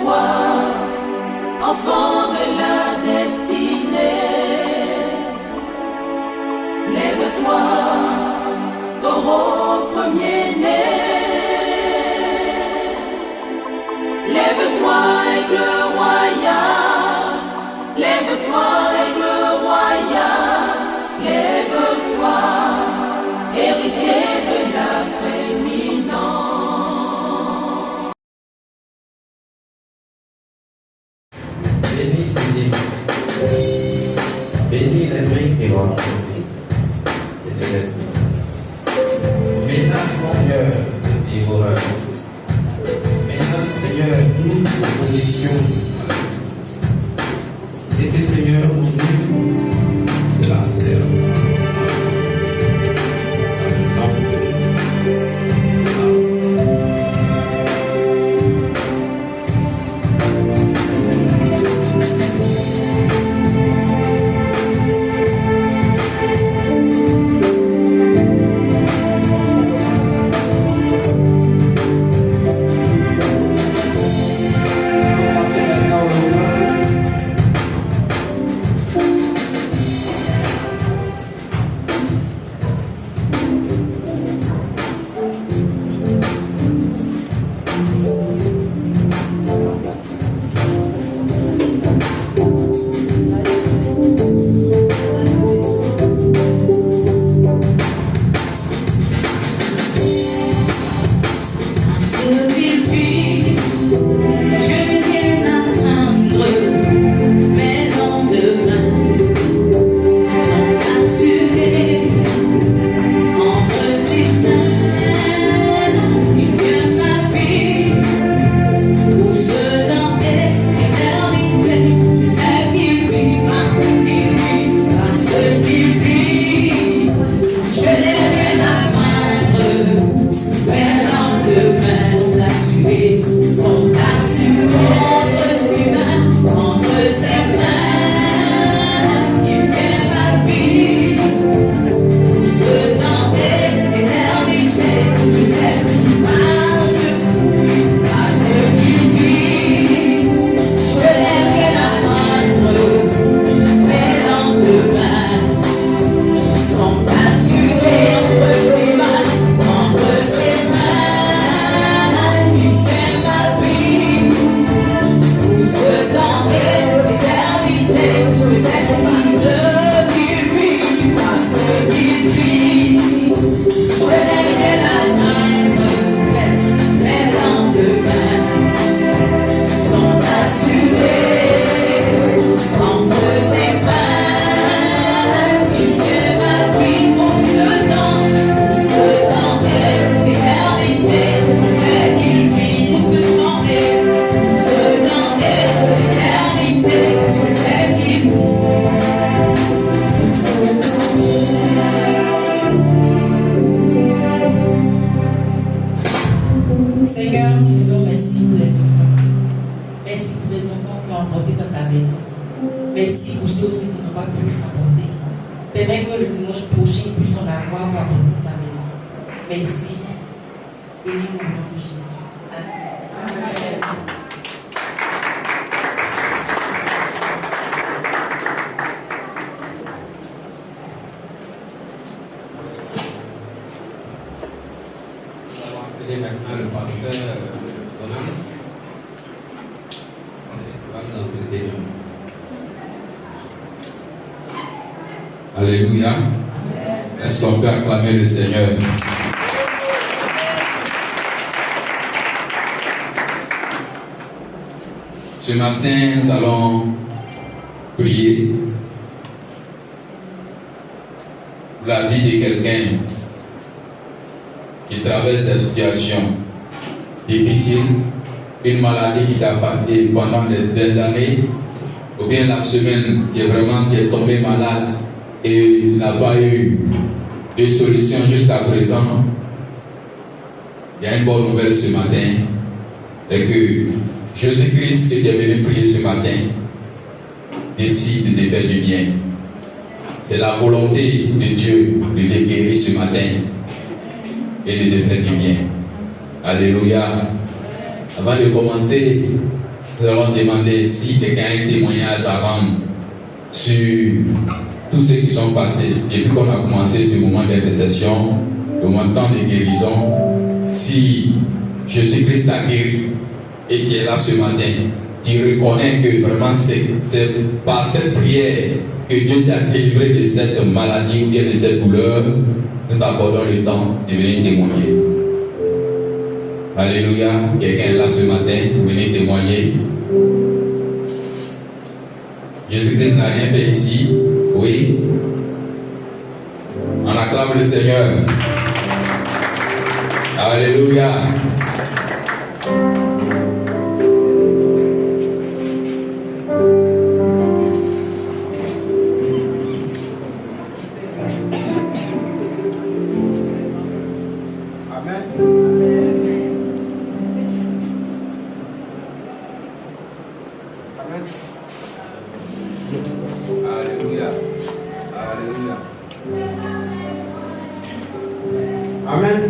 Lève-toi, enfant de la destinée. Lève-toi, taureau premier-né. Lève-toi, aigle royal. Lève-toi, aigle royal. Lève-toi, héritier de la prééminence. Bénis Seigneur, bénis les mains qui ont enlevé, bénis les finances. Menace Seigneur le dévoreur. Menace Seigneur toute opposition. Et que Seigneur aujourd'hui de la serve. Dans le nom de Seigneur, nous disons merci pour les enfants. Merci pour les enfants qui ont grandi dans ta maison. Merci pour ceux aussi qui n'ont pas pu apporter. Permets que le dimanche prochain, ils puissent en avoir pour apporter ta maison. Merci. Bénis-nous au nom de Jésus. Amen. Maintenant le pasteur Donald va nous entretenir. Alléluia. Est-ce qu'on peut acclamer le Seigneur? Ce matin, nous allons prier pour la vie de quelqu'un qui traverse des situations difficiles, une maladie qui t'a fatigué pendant des années, ou bien la semaine qui est tombé malade et tu n'as pas eu de solution jusqu'à présent. Il y a une bonne nouvelle ce matin, et que Jésus-Christ qui est venu prier ce matin décide de faire du bien. C'est la volonté de Dieu de te guérir ce matin et de te faire du bien. Alléluia. Avant de commencer, Nous allons demander si quelqu'un a un témoignage à rendre sur tous ceux qui sont passés depuis qu'on a commencé ce moment d'intercession, le moment de temps de guérison. Si Jésus-Christ t'a guéri et qu'il est là ce matin, tu reconnais que vraiment c'est par cette prière que Dieu t'a délivré de cette maladie ou bien de cette douleur. Nous t'accordons le temps de venir témoigner. Alléluia. Quelqu'un est là ce matin, vous venez témoigner. Jésus-Christ n'a rien fait ici. Oui. On acclame le Seigneur. Alléluia. Amen.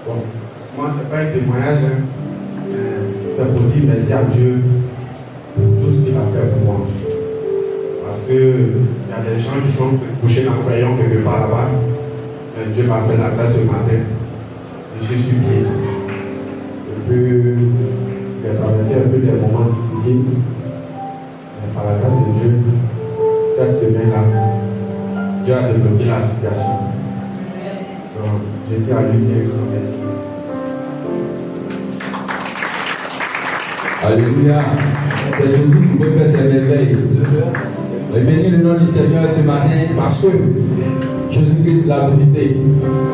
Bon, moi, ce n'est pas un témoignage, c'est pour dire merci à Dieu pour tout ce qu'il a fait pour moi. Parce qu'il y a des gens qui sont couchés dans le crayon quelque part là-bas. Dieu m'a fait la grâce ce matin. Je suis sur pied. J'ai traversé un peu des moments difficiles. Mais par la grâce de Dieu, cette semaine-là, Dieu a débloqué la situation. Donc, je tiens à lui dire un grand merci. Alléluia. C'est Jésus qui peut faire ses merveilles. Et bénis le nom du Seigneur ce matin parce que Jésus-Christ l'a visité.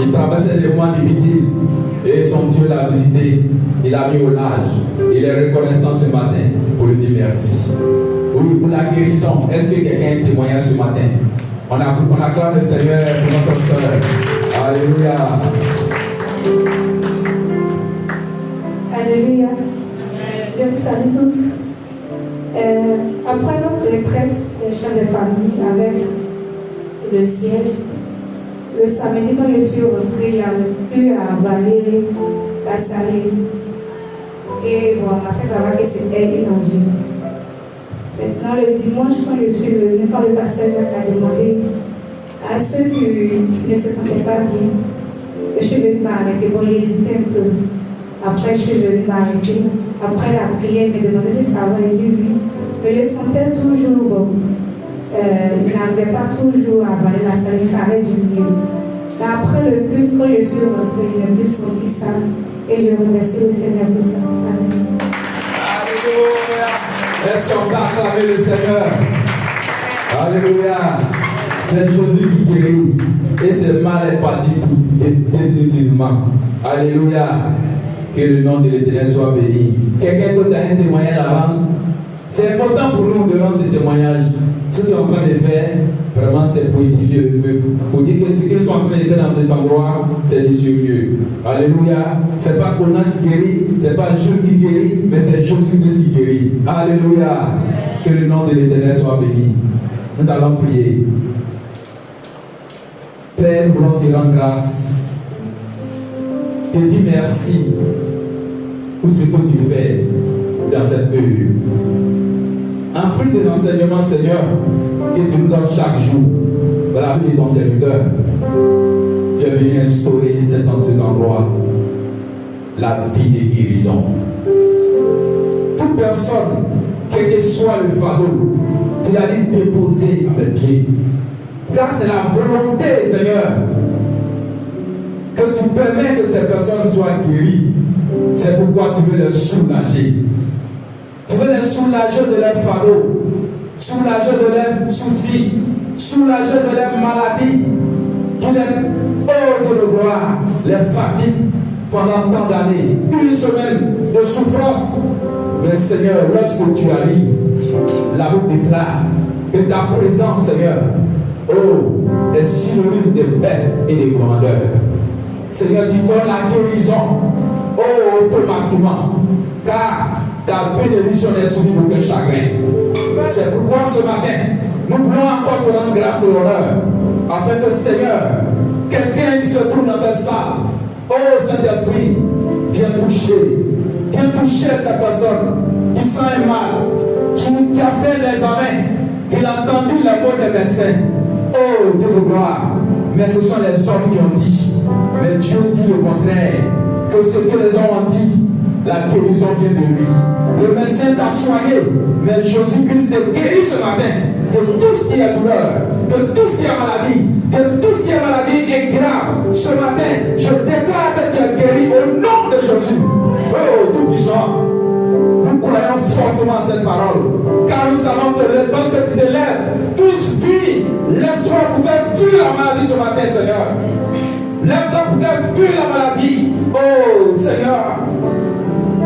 Il traversait des moments difficiles et son Dieu l'a visité. Il a mis au large. Il est reconnaissant ce matin pour lui dire merci. Oui, pour la guérison. Est-ce que quelqu'un a un témoignage ce matin? On acclame le Seigneur pour notre soeur. Alléluia. Alléluia. Je vous salue tous. Après notre retraite des chefs de famille avec le siège, le samedi quand je suis rentrée, il n'y avait plus à avaler la salive. Et bon, on m'a fait savoir que c'était une angine. Maintenant, le dimanche, quand je suis venue, quand le pasteur Jacques a demandé à ceux qui ne se sentaient pas bien, je suis venue m'arrêter. Bon, j'hésitais un peu. Après, je suis venue m'arrêter. Après la prière, il me demandait si ça allait dire oui. Mais je sentais toujours, bon, je n'arrivais pas toujours à avaler la salive, ça allait du mieux. Mais après le culte, quand je suis rentrée, je n'ai plus senti ça. Et je remercie le Seigneur pour ça. Amen. Alléluia. Est-ce qu'on peut acclamer le Seigneur? Alléluia. C'est Jésus qui guérit. Et ce mal est parti définitivement. Alléluia. Que le nom de l'Éternel soit béni. Quelqu'un d'autre a un témoignage avant? C'est important pour nous de rendre ce témoignage. Ce qu'ils sont en train de faire, vraiment, c'est pour édifier le peuple. Pour dire que ce qu'ils sont en train de faire dans cet endroit, c'est du sérieux. Alléluia. C'est pas Conan qui guérit, c'est pas Dieu qui guérit, mais c'est Jésus-Christ qui guérit. Alléluia. Que le nom de l'Éternel soit béni. Nous allons prier. Père, nous voulons te rendre grâce. Te dis merci pour ce que tu fais dans cette œuvre. En plus de l'enseignement, Seigneur, que tu nous donnes chaque jour dans la vie de ton serviteur, tu es venu instaurer dans cet endroit la vie de guérison. Toute personne, quel que soit le fardeau, tu l'as dit déposer à mes pieds. Car c'est la volonté, Seigneur, que tu permets que ces personnes soient guéries. C'est pourquoi tu veux les soulager. Tu veux les soulager de leurs fardeaux, soulager de leurs soucis, soulager de leurs maladies, qui les ôtent de gloire, les fatigues pendant tant d'années, une semaine de souffrance. Mais Seigneur, lorsque tu arrives, la Bible déclare que ta présence, Seigneur, est synonyme de paix et de grandeur. Seigneur, tu donnes la guérison, automatiquement, car ta bénédiction n'est soumise aucun chagrin. C'est pourquoi ce matin, nous voulons encore te rendre grâce et honneur, afin que, Seigneur, quelqu'un qui se trouve dans cette salle, Saint-Esprit, vienne toucher, Viens toucher ces personnes qui sentent mal, qui a fait des examens, qui a entendu les mots des médecins. Oh Dieu de gloire, mais ce sont les hommes qui ont dit. Mais Dieu dit le contraire, que ce que les hommes ont dit, la guérison vient de lui. Le médecin t'a soigné, mais Jésus-Christ te guérit ce matin de tout ce qui est douleur, de tout ce qui est maladie, de tout ce qui est maladie est grave. Ce matin, je déclare que tu es guéri au nom de Jésus. Oh, Tout-Puissant, nous croyons fortement à cette parole, car nous savons que lorsque tu te lèves, tous fuient. Lève-toi pour faire fuir la maladie ce matin, Seigneur. Lève-toi pour faire fuir la maladie. Oh, Seigneur.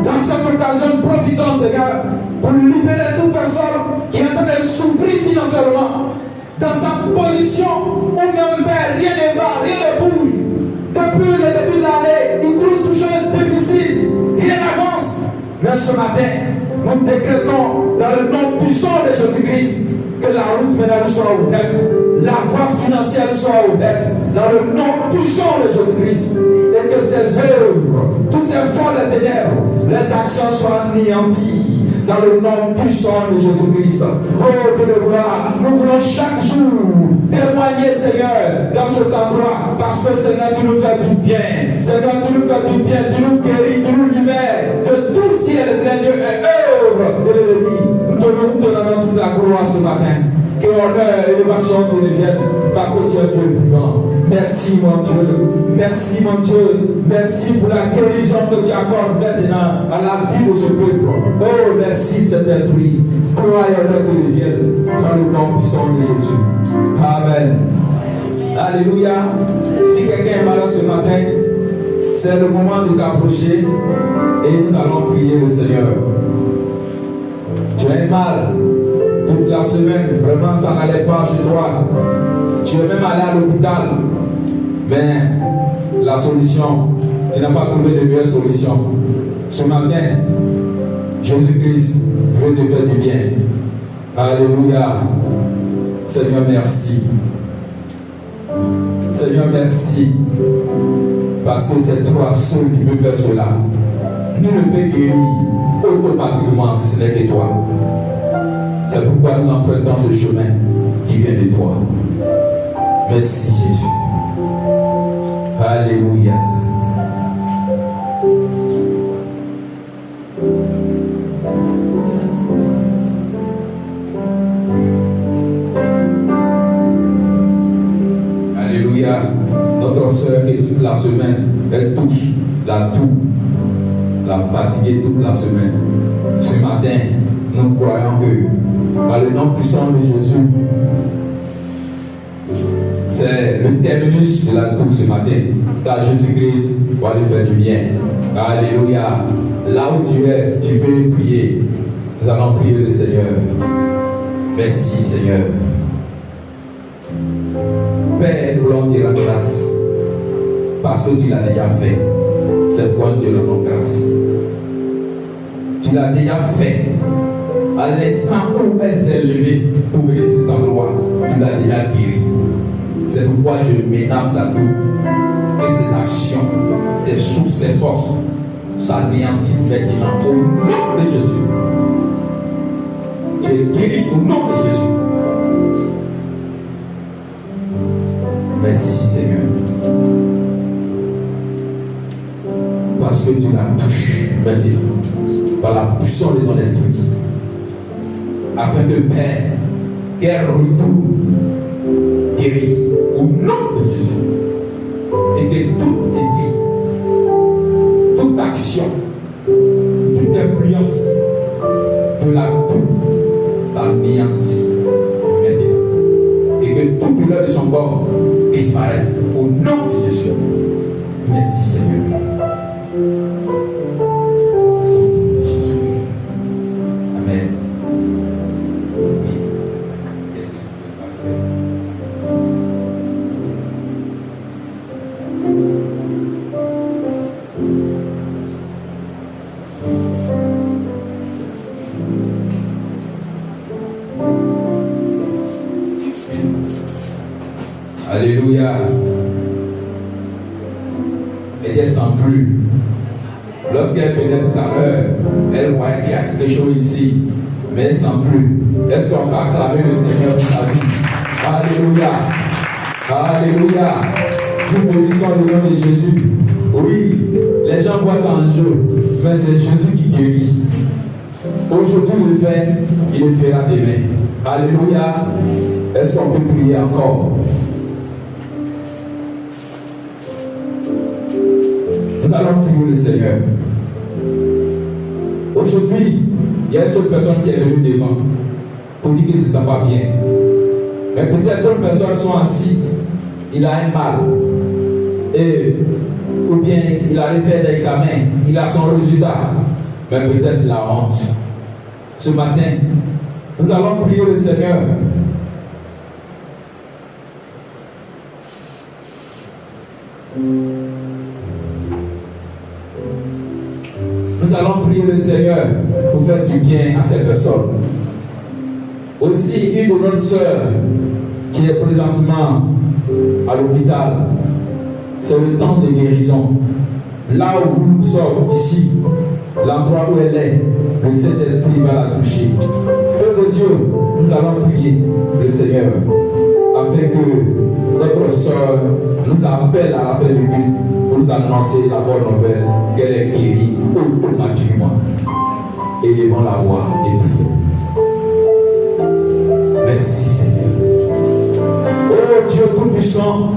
Dans cette occasion, profitons, Seigneur, pour libérer toute personne qui est en train de souffrir financièrement, dans sa position où même rien ne va, rien ne bouge. Depuis le début de l'année, il trouve toujours un déficit, rien n'avance. Mais ce matin, nous décrétons dans le nom puissant de Jésus-Christ que la route maintenant soit ouverte, la voie financière soit ouverte, dans le nom puissant de Jésus-Christ, et que ses œuvres, tous ces efforts des ténèbres, les actions soient anéanties, dans le nom puissant de Jésus-Christ. Oh, Dieu de gloire, nous voulons chaque jour témoigner, Seigneur, dans cet endroit, parce que, Seigneur, tu nous fais du bien. Seigneur, tu nous fais du bien, tu nous guéris, tu nous libères de tout ce qui est le train de œuvre de l'ennemi. Nous te donnons toute la gloire ce matin. Que honneur et élévation te reviennent, parce que tu es Dieu vivant. Merci, mon Dieu. Merci, mon Dieu. Merci pour la guérison que tu accordes maintenant à la vie de ce peuple. Oh, merci, Saint-Esprit. Gloire et honneur te reviennent dans le nom puissant de Jésus. Amen. Alléluia. Si quelqu'un est malade ce matin, c'est le moment de t'approcher et nous allons prier le Seigneur. Tu as mal toute la semaine, vraiment ça n'allait pas chez toi. Tu es même allé à l'hôpital, mais la solution, tu n'as pas trouvé de meilleure solution. Ce matin, Jésus-Christ veut te faire du bien. Alléluia. Seigneur, merci. Seigneur, merci. Parce que c'est toi seul qui peux faire cela. Nous ne pouvons guérir automatiquement si ce n'est que toi. C'est pourquoi nous empruntons ce chemin qui vient de toi. Merci Jésus. Alléluia. Alléluia. Notre soeur qui toute la semaine, elle touche la toux, la fatiguée toute la semaine. Ce matin, nous croyons que par le nom puissant de Jésus, c'est le terminus de la toux ce matin. Car Jésus-Christ va lui faire du bien. Alléluia. Là où tu es, tu peux prier. Nous allons prier le Seigneur. Merci Seigneur. Père, nous voulons te rendre grâce. Parce que tu l'as déjà fait. C'est pourquoi nous te rendons grâce. Tu l'as déjà fait. À l'instant où elle s'est levée pour venir cet endroit, tu l'as déjà guéri. C'est pourquoi je menace la toux. Et cette action, ces sous, ces forces, s'anéantissent maintenant au nom de Jésus. Tu es guéri au nom de Jésus. Merci Seigneur. Parce que tu la touches maintenant par la puissance de ton esprit. Afin que Père, qu'elle retourne guérie au nom de Jésus. Et que toute vie, toute action, toute influence de la toux s'anéantisse maintenant. Et que toute douleur de son corps disparaisse au nom de Jésus. Merci Seigneur. Amen. Oui. Qu'est-ce que tu peux pas faire? Alléluia. Et descend plus. Lorsque lorsqu'elle venait tout à l'heure, elle voyait qu'il y a quelque chose ici, mais elle ne sent plus. Est-ce qu'on va acclamer le Seigneur pour sa vie? Alléluia. Alléluia. Nous bénissons le nom de Jésus. Oui, les gens voient ça en jeu, mais c'est Jésus qui guérit. Aujourd'hui, il le fait, il le fera demain. Alléluia. Est-ce qu'on peut prier encore? Nous allons prier le Seigneur. Aujourd'hui, il y a une seule personne qui est venue devant pour dire que ça ne va pas bien. Mais peut-être d'autres personnes sont assises, il a un mal. Ou bien il a fait l'examen, il a son résultat. Mais peut-être la honte. Ce matin, nous allons prier le Seigneur. Nous allons prier le Seigneur pour faire du bien à ces personnes. Aussi, une de nos sœurs qui est présentement à l'hôpital, c'est le temps de guérison. Là où nous sommes ici, l'endroit où elle est, le Saint-Esprit va la toucher. Peuple de Dieu, nous allons prier le Seigneur afin que notre sœur nous appelle à la fin du culte pour nous annoncer la bonne nouvelle qu'elle est guérie automatiquement. Élevons la voix et prions. Merci Seigneur. Oh Dieu Tout-Puissant,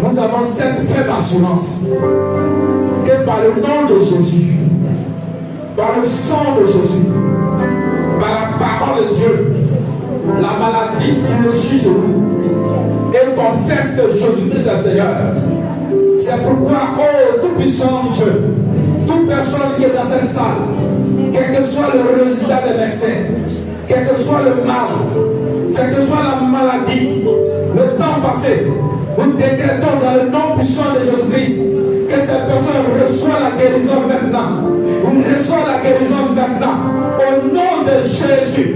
nous avons cette ferme assurance que par le nom de Jésus, par le sang de Jésus, par la parole de Dieu, la maladie fléchit de nous et confesse que Jésus-Christ est Seigneur. C'est pourquoi, oh Tout-Puissant Dieu, toute personne qui est dans cette salle, quel que soit le résultat des médecins, quel que soit le mal, quelle que soit la maladie, le temps passé, nous décrétons dans le nom puissant de Jésus-Christ que cette personne reçoit la guérison maintenant. On reçoit la guérison maintenant. Au nom de Jésus.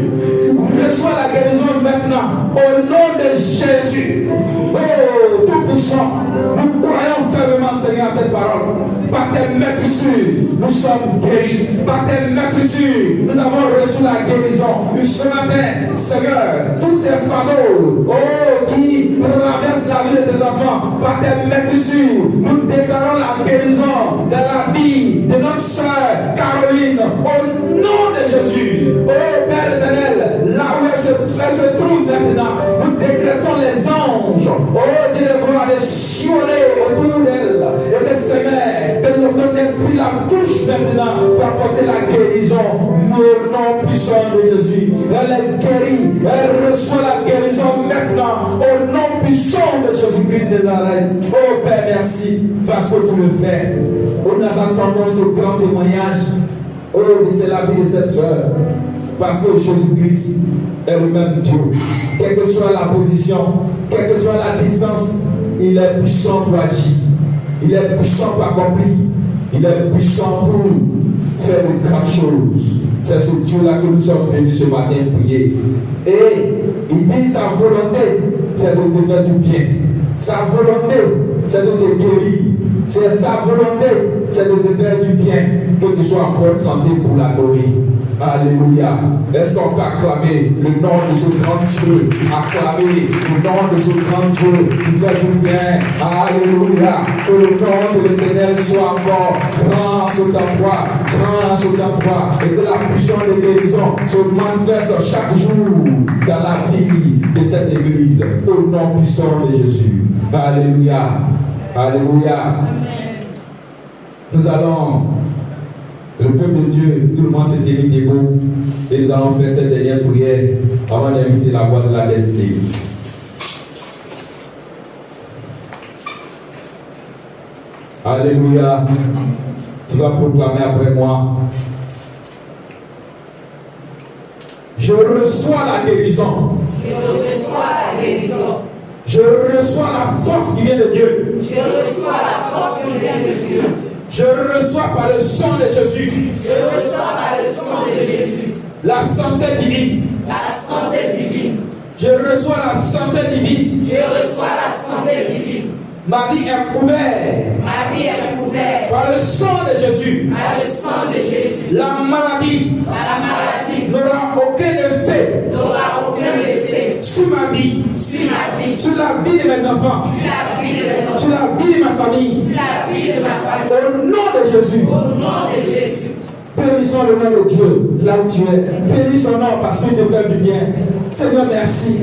On reçoit la guérison maintenant. Au nom de Jésus. Oh, Tout-Puissant, nous croyons fermement, Seigneur, à cette parole. Par tes maîtrisures, nous sommes guéris. Par tes maîtrisures, nous avons reçu la guérison. Ce matin, Seigneur, tous ces fardeaux, oh, qui traversent la vie de tes enfants, par tes maîtrisures, nous déclarons la guérison de la vie de notre sœur Caroline. Au nom de Jésus, oh Père éternel, là où elle se trouve maintenant, nous décrétons les anges, oh Dieu de gloire, de sioler autour d'elle. Et que Seigneur, que ton esprit la touche maintenant pour apporter la guérison. Au nom puissant de Jésus, elle est guérie, elle reçoit la guérison maintenant. Au nom puissant de Jésus-Christ de Nazareth. Oh Père, merci parce que tu le fais. Oh, nous entendons ce grand témoignage. Oh, c'est la vie de cette soeur. Parce que Jésus-Christ est le même Dieu. Quelle que soit la position, quelle que soit la distance, il est puissant pour agir. Il est puissant pour accomplir. Il est puissant pour faire de grandes choses. C'est ce Dieu-là que nous sommes venus ce matin prier. Et il dit sa volonté, c'est de te faire du bien. Sa volonté, c'est de te guérir. Sa volonté, c'est de te faire du bien. Que tu sois en bonne santé pour l'adorer. Alléluia. Est-ce qu'on peut acclamer le nom de ce grand Dieu? Acclamer le nom de ce grand Dieu qui fait du bien. Alléluia. Que le nom de l'Éternel soit encore grand sur ta voix, grand sur ta voix. Et que la puissance de guérison se manifeste chaque jour dans la vie de cette église. Au nom puissant de Jésus. Alléluia. Alléluia. Nous allons, le peuple de Dieu, tout le monde s'est mis debout et nous allons faire cette dernière prière avant d'inviter la voix de la destinée. Alléluia. Tu vas proclamer après moi. Je reçois la guérison. Je reçois la guérison. Je reçois la force qui vient de Dieu. Je reçois la force qui vient de Dieu. Je reçois par le sang de Jésus. Je reçois par le sang de Jésus. La santé divine. La santé divine. Je reçois la santé divine. Je reçois la santé divine. Ma vie est couverte Ma vie est couverte par le sang de Jésus. par le sang de Jésus. La maladie La maladie n'aura aucun effet n'aura aucun effet sur ma vie, sur ma vie, sur la vie de mes enfants, sur la vie de mes enfants, sur la vie de ma famille. sur la vie de ma famille. Au nom de Jésus. Au nom de Jésus. Bénissons le nom de Dieu, là où tu es. Bénis son nom parce qu'il te fait du bien. Seigneur, merci.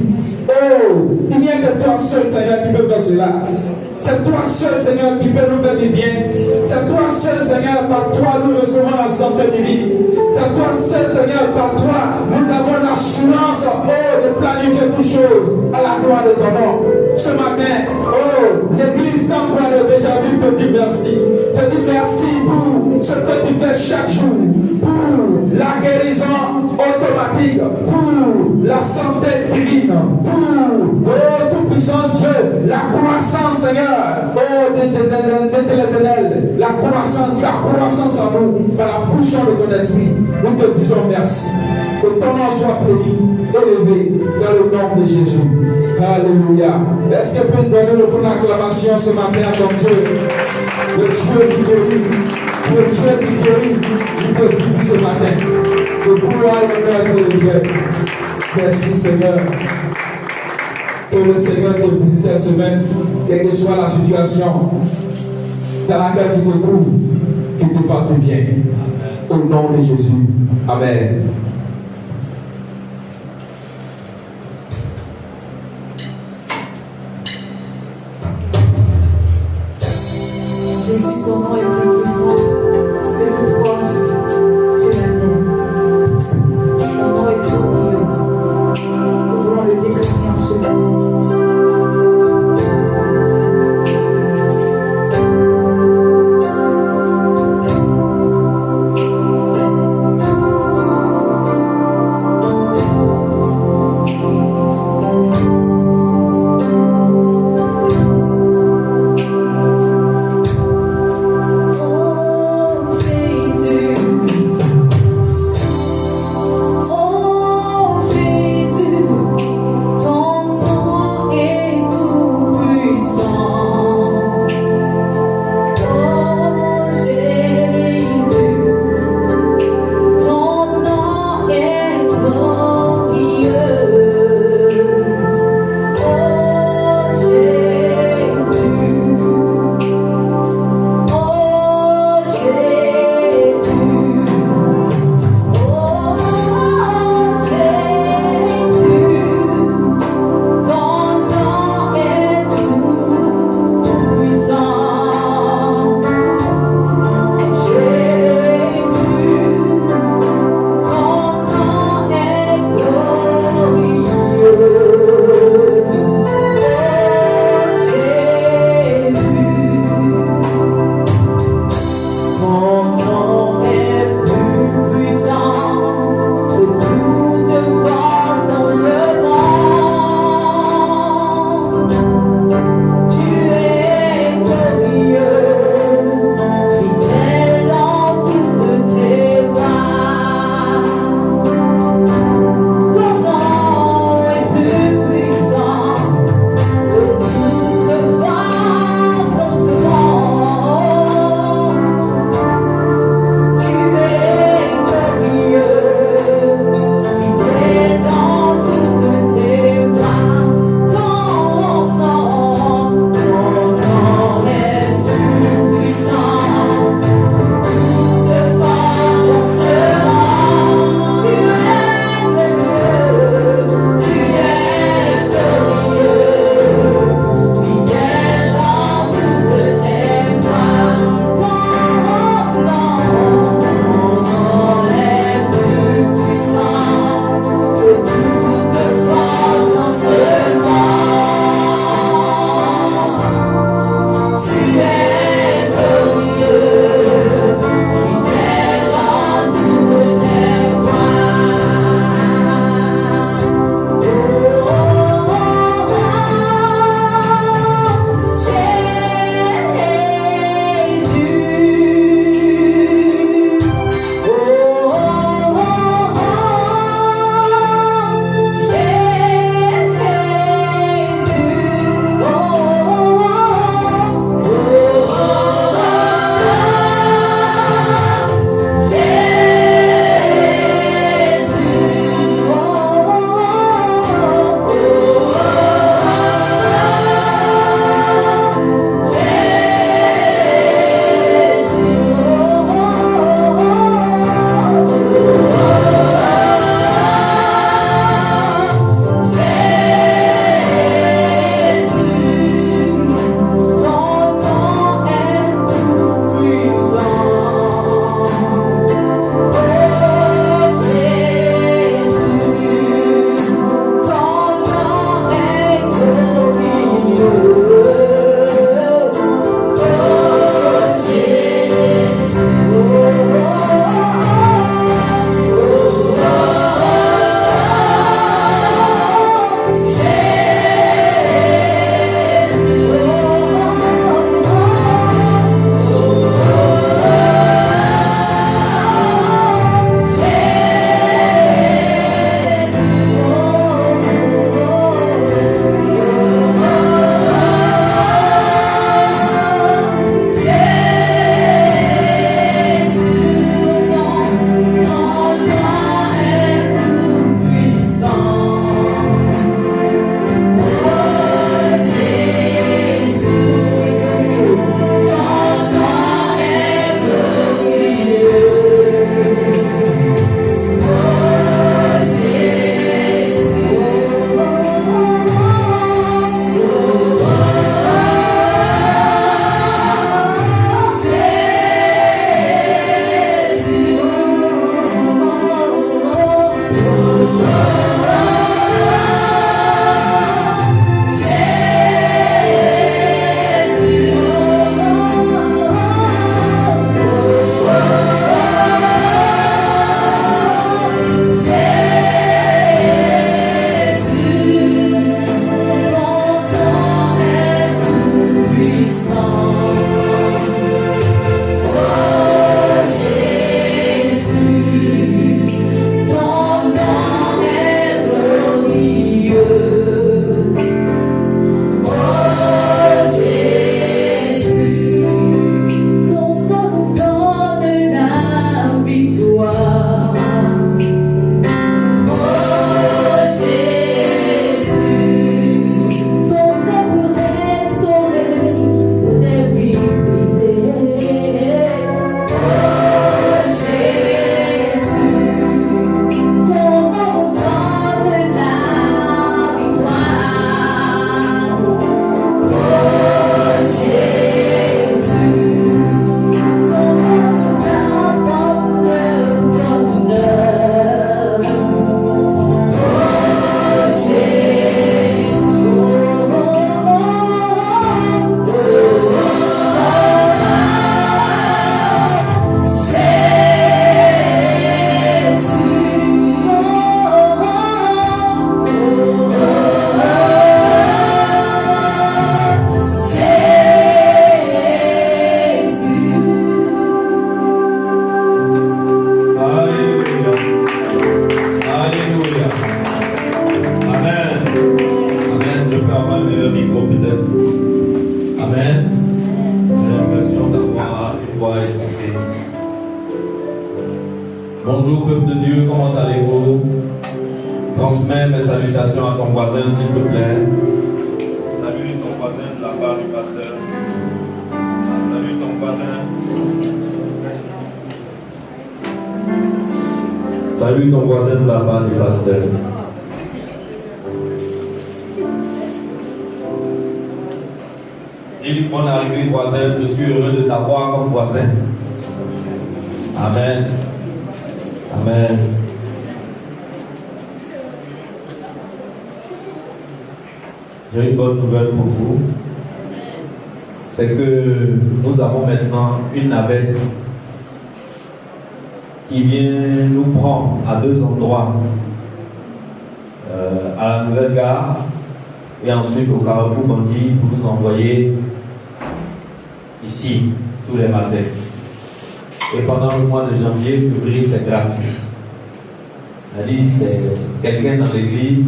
Oh, il n'y a que toi seul, Seigneur, qui peut faire cela. C'est toi seul, Seigneur, qui peut nous faire du bien. C'est toi seul, Seigneur, par toi nous recevons la santé divine. C'est toi seul, Seigneur, par toi nous avons l'assurance, de planifier toutes choses à la gloire de ton nom. Ce matin, l'église d'Ambois de Béjaville te dit merci. Te dit merci pour ce que tu fais chaque jour, pour la guérison automatique, pour la santé divine, pour, tout-puissant Dieu, la croissance, Seigneur, de l'éternel, la croissance en nous, par la puissance de ton esprit. Nous te disons merci. Que ton nom soit béni, élevé dans le nom de Jésus. Alléluia. Est-ce que peut donner le fond d'acclamation ce matin à ton Dieu? Le Dieu qui guérit, le Dieu qui guérit, il te dit ce matin. Le pouvoir et l'honneur de Dieu. Merci Seigneur. Que le Seigneur te visite cette semaine, quelle que soit la situation dans laquelle tu te trouves, qu'il te fasse du bien. Au nom de Jésus. Amen. Jésus, ton nom est plus puissant que toute force sur la terre. Ton nom est glorieux. Nous voulons le déclarer en ce moment. Bonjour peuple de Dieu, comment allez-vous? Transmets mes salutations à ton voisin s'il te plaît. Salue ton voisin de la part du pasteur. Salue ton voisin. Salue ton voisin de la part du pasteur. Dis bonne arrivée voisin, je suis heureux de t'avoir comme voisin. Amen. Amen. J'ai une bonne nouvelle pour vous. C'est que nous avons maintenant une navette qui vient nous prendre à 2 endroits. À la nouvelle gare et ensuite au Carrefour Bandi pour nous envoyer ici tous les matins. Et pendant le mois de janvier, février, c'est gratuit. C'est quelqu'un dans l'église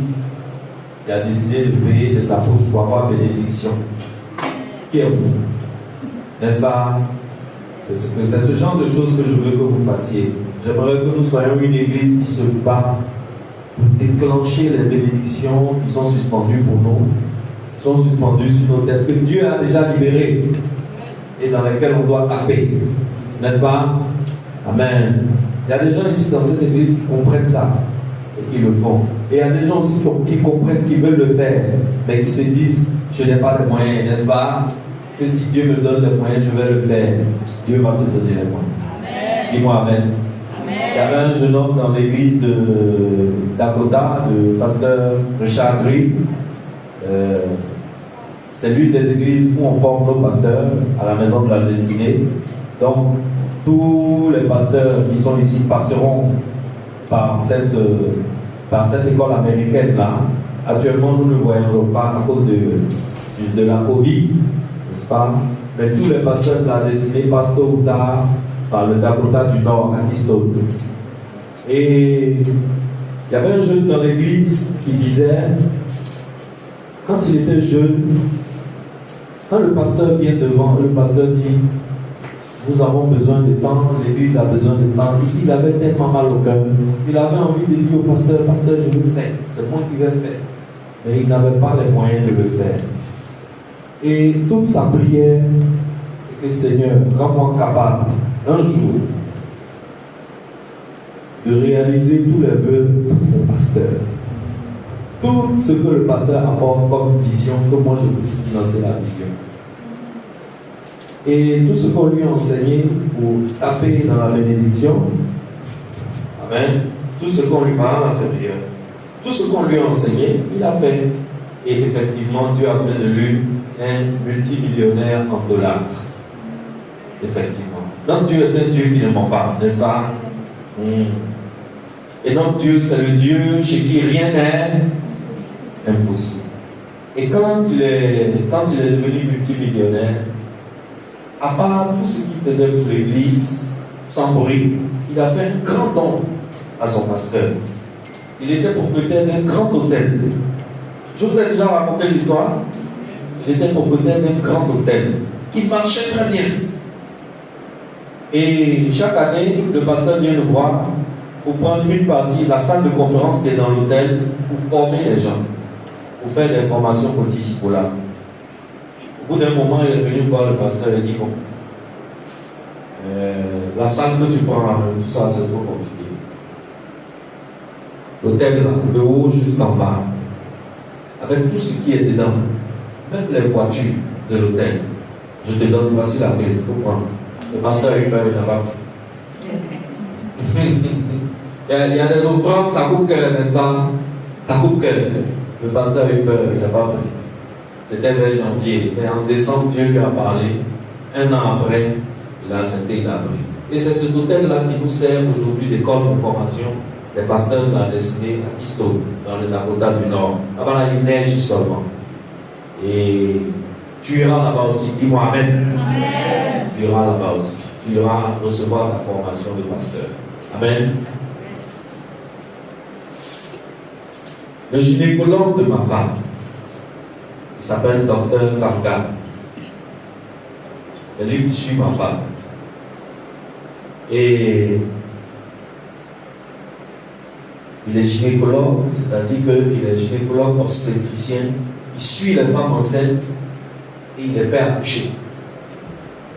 qui a décidé de payer de sa poche pour avoir bénédiction. Qui est vous? N'est-ce pas? C'est ce genre de choses que je veux que vous fassiez. J'aimerais que nous soyons une église qui se bat pour déclencher les bénédictions qui sont suspendues pour nous, qui sont suspendues sur nos têtes, que Dieu a déjà libérées et dans lesquelles on doit taper. N'est-ce pas? Amen. Il y a des gens ici dans cette église qui comprennent ça et qui le font. Et il y a des gens aussi qui comprennent, qui veulent le faire, mais qui se disent, je n'ai pas les moyens, n'est-ce pas? Que si Dieu me donne les moyens, je vais le faire. Dieu va te donner les moyens. Amen. Dis-moi amen. Amen. Il y avait un jeune homme dans l'église de Dakota, de pasteur Richard Gris. C'est l'une des églises où on forme nos pasteurs à la maison de la destinée. Donc, tous les pasteurs qui sont ici passeront par cette école américaine-là. Actuellement, nous ne voyageons pas à cause de la Covid, n'est-ce pas? Mais tous les pasteurs de la destinée passent tôt ou tard par le Dakota du Nord, à Keystone. Et il y avait un jeune dans l'église qui disait, quand il était jeune, quand le pasteur vient devant, le pasteur dit, nous avons besoin de temps, l'église a besoin de temps. Il avait tellement mal au cœur. Il avait envie de dire au pasteur, pasteur, je veux faire, c'est moi qui vais faire. Mais il n'avait pas les moyens de le faire. Et toute sa prière, c'est que Seigneur, rends-moi capable, un jour, de réaliser tous les vœux de mon pasteur. Tout ce que le pasteur apporte comme vision, que moi je puisse financer la vision. Et tout ce qu'on lui a enseigné pour taper dans la bénédiction, amen, tout ce qu'on lui parle, c'est bien. Tout ce qu'on lui a enseigné, il a fait. Et effectivement, Dieu a fait de lui un multimillionnaire en dollars. Effectivement. Donc Dieu est un Dieu qui ne ment pas, n'est-ce pas? Et donc Dieu, c'est le Dieu chez qui rien n'est impossible. Et quand il est devenu multimillionnaire, à part tout ce qu'il faisait pour l'église, sans bruit, il a fait un grand don à son pasteur. Il était propriétaire d'un grand hôtel. Je vous ai déjà raconté l'histoire. Il était propriétaire d'un grand hôtel qui marchait très bien. Et chaque année, le pasteur vient le voir pour prendre une partie, la salle de conférence qui est dans l'hôtel, pour former les gens, pour faire des formations pour disciples-là. Au bout d'un moment, il est venu voir le pasteur et dit, bon, la salle que tu prends, tout ça, c'est trop compliqué. L'hôtel, de haut jusqu'en bas, avec tout ce qui est dedans, même les voitures de l'hôtel, je te donne, voici la clé, il faut prendre. Le pasteur a eu peur, il n'a pas il y a des offrandes, ça coupe cœur, n'est-ce pas? Ça coupe cœur. Le pasteur a eu peur, il n'a pas pris. C'était vers janvier. Mais en décembre, Dieu lui a parlé. Un an après, il a accepté, il a pris. Et c'est cet hôtel-là qui nous sert aujourd'hui d'école de formation des pasteurs de la destinée à Keystone, dans le Dakota du Nord. Là-bas, il neige seulement. Et tu iras là-bas aussi. Dis-moi Amen. Amen. Tu iras là-bas aussi. Tu iras recevoir la formation de pasteur. Amen. Le gynécologue de ma femme, il s'appelle Dr Kanga. C'est lui qui suit ma femme. Et Il est gynécologue, c'est-à-dire qu'il est gynécologue obstétricien. Il suit les femmes enceintes et il les fait accoucher.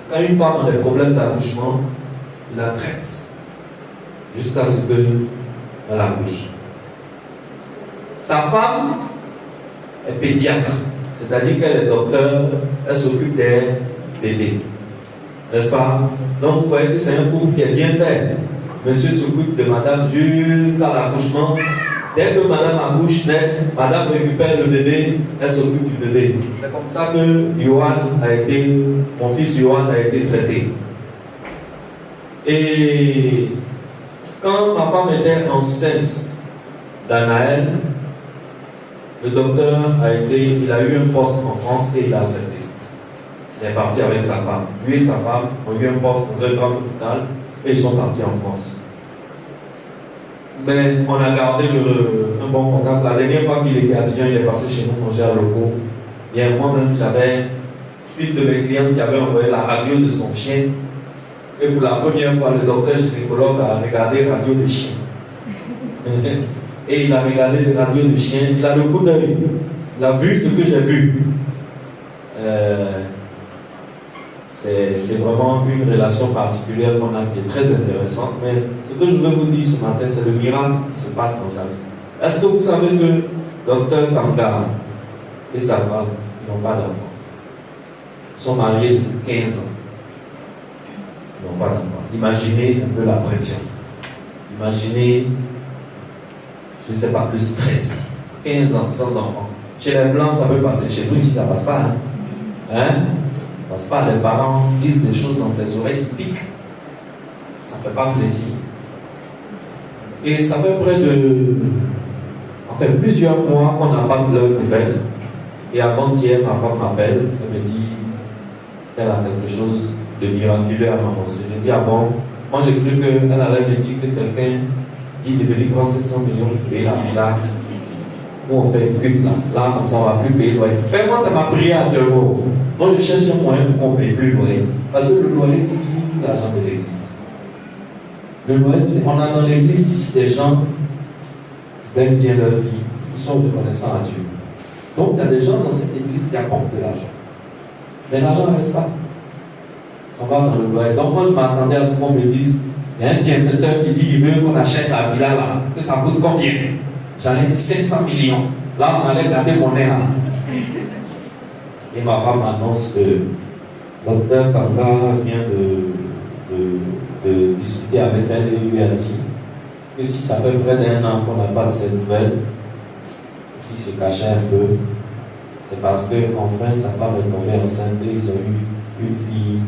Quand une femme a des problèmes d'accouchement, il la traite jusqu'à ce qu'elle accouche. Sa femme est pédiatre, c'est-à-dire qu'elle est docteur, elle s'occupe des bébés. N'est-ce pas? Donc vous voyez que c'est un couple qui est bien fait. Monsieur s'occupe de madame jusqu'à l'accouchement. Dès que madame accouche net, madame récupère le bébé, elle s'occupe du bébé. C'est comme ça que mon fils Johan a été traité. Et quand ma femme était enceinte d'Anaël, le docteur il a eu un poste en France et il a accepté. Il est parti avec sa femme. Lui et sa femme ont eu un poste dans un grand hôpital et ils sont partis en France. Mais on a gardé un bon contact. La dernière fois qu'il était à Abidjan, il est passé chez nous manger à locaux. Et moi-même, j'avais une de mes clientes qui avait envoyé la radio de son chien. Et pour la première fois, le docteur gynécologue a regardé la radio des chiens. Et il a regardé les radios de chiens. Il a le coup d'œil. Il a vu ce que j'ai vu. C'est vraiment une relation particulière qu'on a qui est très intéressante. Mais ce que je veux vous dire ce matin, c'est le miracle qui se passe dans sa vie. Est-ce que vous savez que Dr Kanga et sa femme n'ont pas d'enfant? Ils sont mariés depuis 15 ans. Ils n'ont pas d'enfant. Imaginez un peu la pression. Imaginez, je ne sais pas, le stress. 15 ans sans enfant. Chez les Blancs, ça peut passer. Chez nous, ici, ça ne passe pas. Hein? Passe pas, les parents disent des choses dans tes oreilles qui piquent. Ça ne fait pas plaisir. Et ça fait plusieurs mois qu'on n'a pas de leurs nouvelles. Et avant-hier, ma femme m'appelle, elle me dit qu'elle a quelque chose de miraculeux à m'annoncer. Je dis, ah bon? Moi j'ai cru qu'elle allait me dire que quelqu'un dit de venir prendre 700 millions et payer la villa. Où on fait une pute là. Là, comme ça, on ne va plus payer le loyer. Vraiment, ça m'a prié actuellement. Moi, je cherche un moyen pour qu'on ne paye plus le loyer. Parce que le loyer continue tout l'argent de l'église. Le loyer, on a dans l'église ici des gens qui gagnent bien leur vie, qui sont reconnaissants à Dieu. Donc, il y a des gens dans cette église qui apportent de l'argent. Mais l'argent ne reste pas. Ça va dans le loyer. Donc, moi, je m'attendais à ce qu'on me dise il y a un bienfaiteur qui dit il veut qu'on achète la villa là. Que ça coûte combien? J'allais dire 500 millions. Là, on allait garder mon nez là. Et ma femme annonce que Dr Kanga vient de discuter avec elle et lui a dit que si ça fait près d'1 an qu'on n'a pas de cette nouvelle, il se cachait un peu. C'est parce qu'enfin sa femme est tombée enceinte et ils ont eu une fille,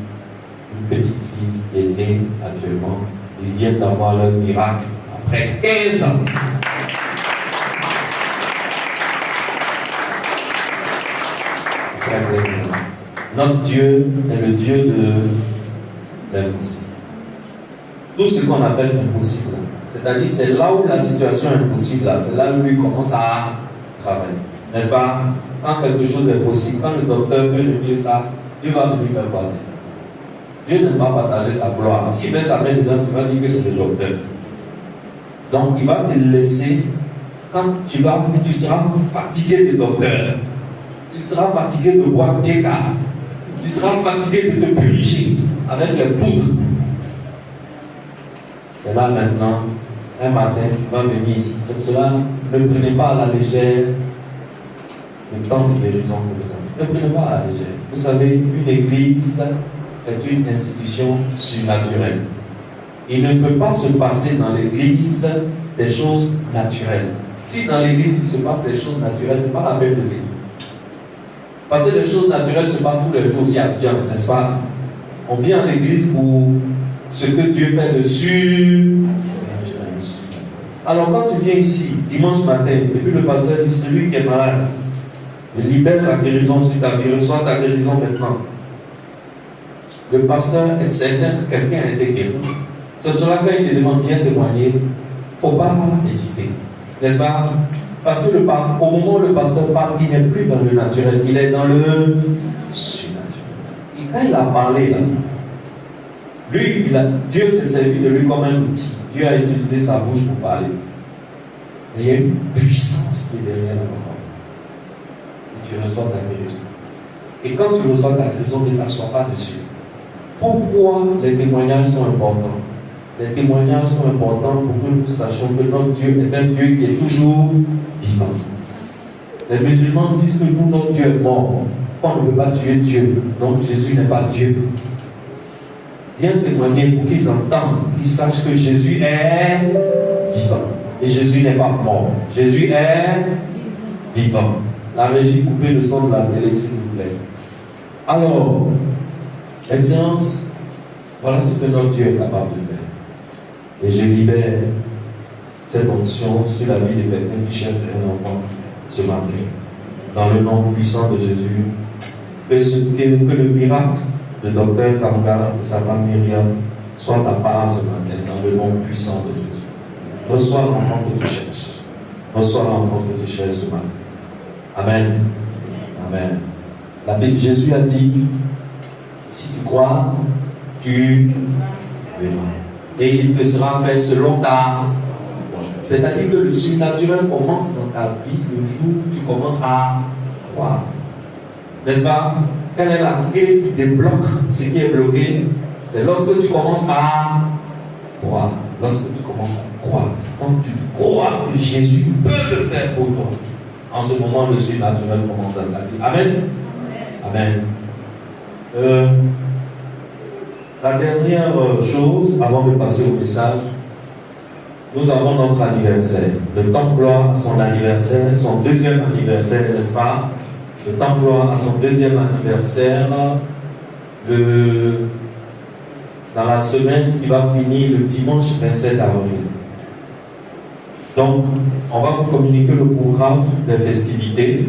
une petite fille qui est née actuellement. Ils viennent d'avoir leur miracle après 15 ans. Notre Dieu est le Dieu de l'impossible. Tout ce qu'on appelle impossible, c'est-à-dire c'est là où la situation est impossible, c'est là où lui commence à travailler. N'est-ce pas? Quand quelque chose est possible, quand le docteur peut régler ça, Dieu va venir faire quoi? Dieu n'aime pas partager sa gloire. S'il met sa main dedans, tu vas dire que c'est le docteur. Donc il va te laisser, quand tu seras fatigué de docteur. Tu seras fatigué de boire Djeka. Tu seras fatigué de te purifier avec les poudres. C'est là maintenant, un matin, tu vas venir ici. C'est pour cela, ne prenez pas à la légère le temps de guérison que nous avons. Ne prenez pas à la légère. Vous savez, une église est une institution surnaturelle. Il ne peut pas se passer dans l'église des choses naturelles. Si dans l'église il se passe des choses naturelles, ce n'est pas la peine de venir. Parce que les choses naturelles se passent tous les jours aussi à Abidjan, n'est-ce pas? On vient à l'église pour ce que Dieu fait de surnaturel. Alors quand tu viens ici, dimanche matin, et puis le pasteur dit, celui qui est malade, libère la guérison sur ta vie, reçoit ta guérison maintenant. Le pasteur est certain que quelqu'un a été guéri. C'est pour cela que quand il te demande bien témoigner, il ne faut pas hésiter. N'est-ce pas? Parce que au moment où le pasteur parle, il n'est plus dans le naturel, il est dans le surnaturel. Et quand il a parlé là, lui, Dieu s'est servi de lui comme un outil. Dieu a utilisé sa bouche pour parler. Mais il y a une puissance qui est derrière la parole. Et tu reçois ta guérison. Et quand tu reçois ta guérison, ne t'assois pas dessus. Pourquoi les témoignages sont importants? Les témoignages sont importants pour que nous sachions que notre Dieu est un Dieu qui est toujours vivant. Les musulmans disent que nous, notre Dieu est mort. On ne peut pas tuer Dieu. Donc Jésus n'est pas Dieu. Viens témoigner pour qu'ils entendent, qu'ils sachent que Jésus est vivant. Et Jésus n'est pas mort. Jésus est vivant. La régie, coupez le son de la télé, s'il vous plaît. Alors, Excellence, voilà ce que notre Dieu est capable de faire. Et je libère cette onction sur la vie de quelqu'un qui cherche un enfant ce matin. Dans le nom puissant de Jésus, que le miracle de Dr Kamgara et sa femme Myriam soit ta part ce matin, dans le nom puissant de Jésus. Reçois l'enfant que tu cherches. Reçois l'enfant que tu cherches ce matin. Amen. Amen. Jésus a dit, si tu crois, tu verras. Et il te sera fait selon ta. C'est-à-dire que le surnaturel commence dans ta vie le jour où tu commences à croire. N'est-ce pas? Quelle est la clé qui débloque ce qui est bloqué? C'est lorsque tu commences à croire. Lorsque tu commences à croire. Quand tu crois que Jésus peut le faire pour toi, en ce moment, le surnaturel commence à ta vie. Amen. Amen. La dernière chose, avant de passer au message, nous avons notre anniversaire. Le Temple Gloire a son anniversaire, son deuxième anniversaire, n'est-ce pas? Le Temple Gloire a son deuxième anniversaire dans la semaine qui va finir le dimanche 27 avril. Donc, on va vous communiquer le programme des festivités,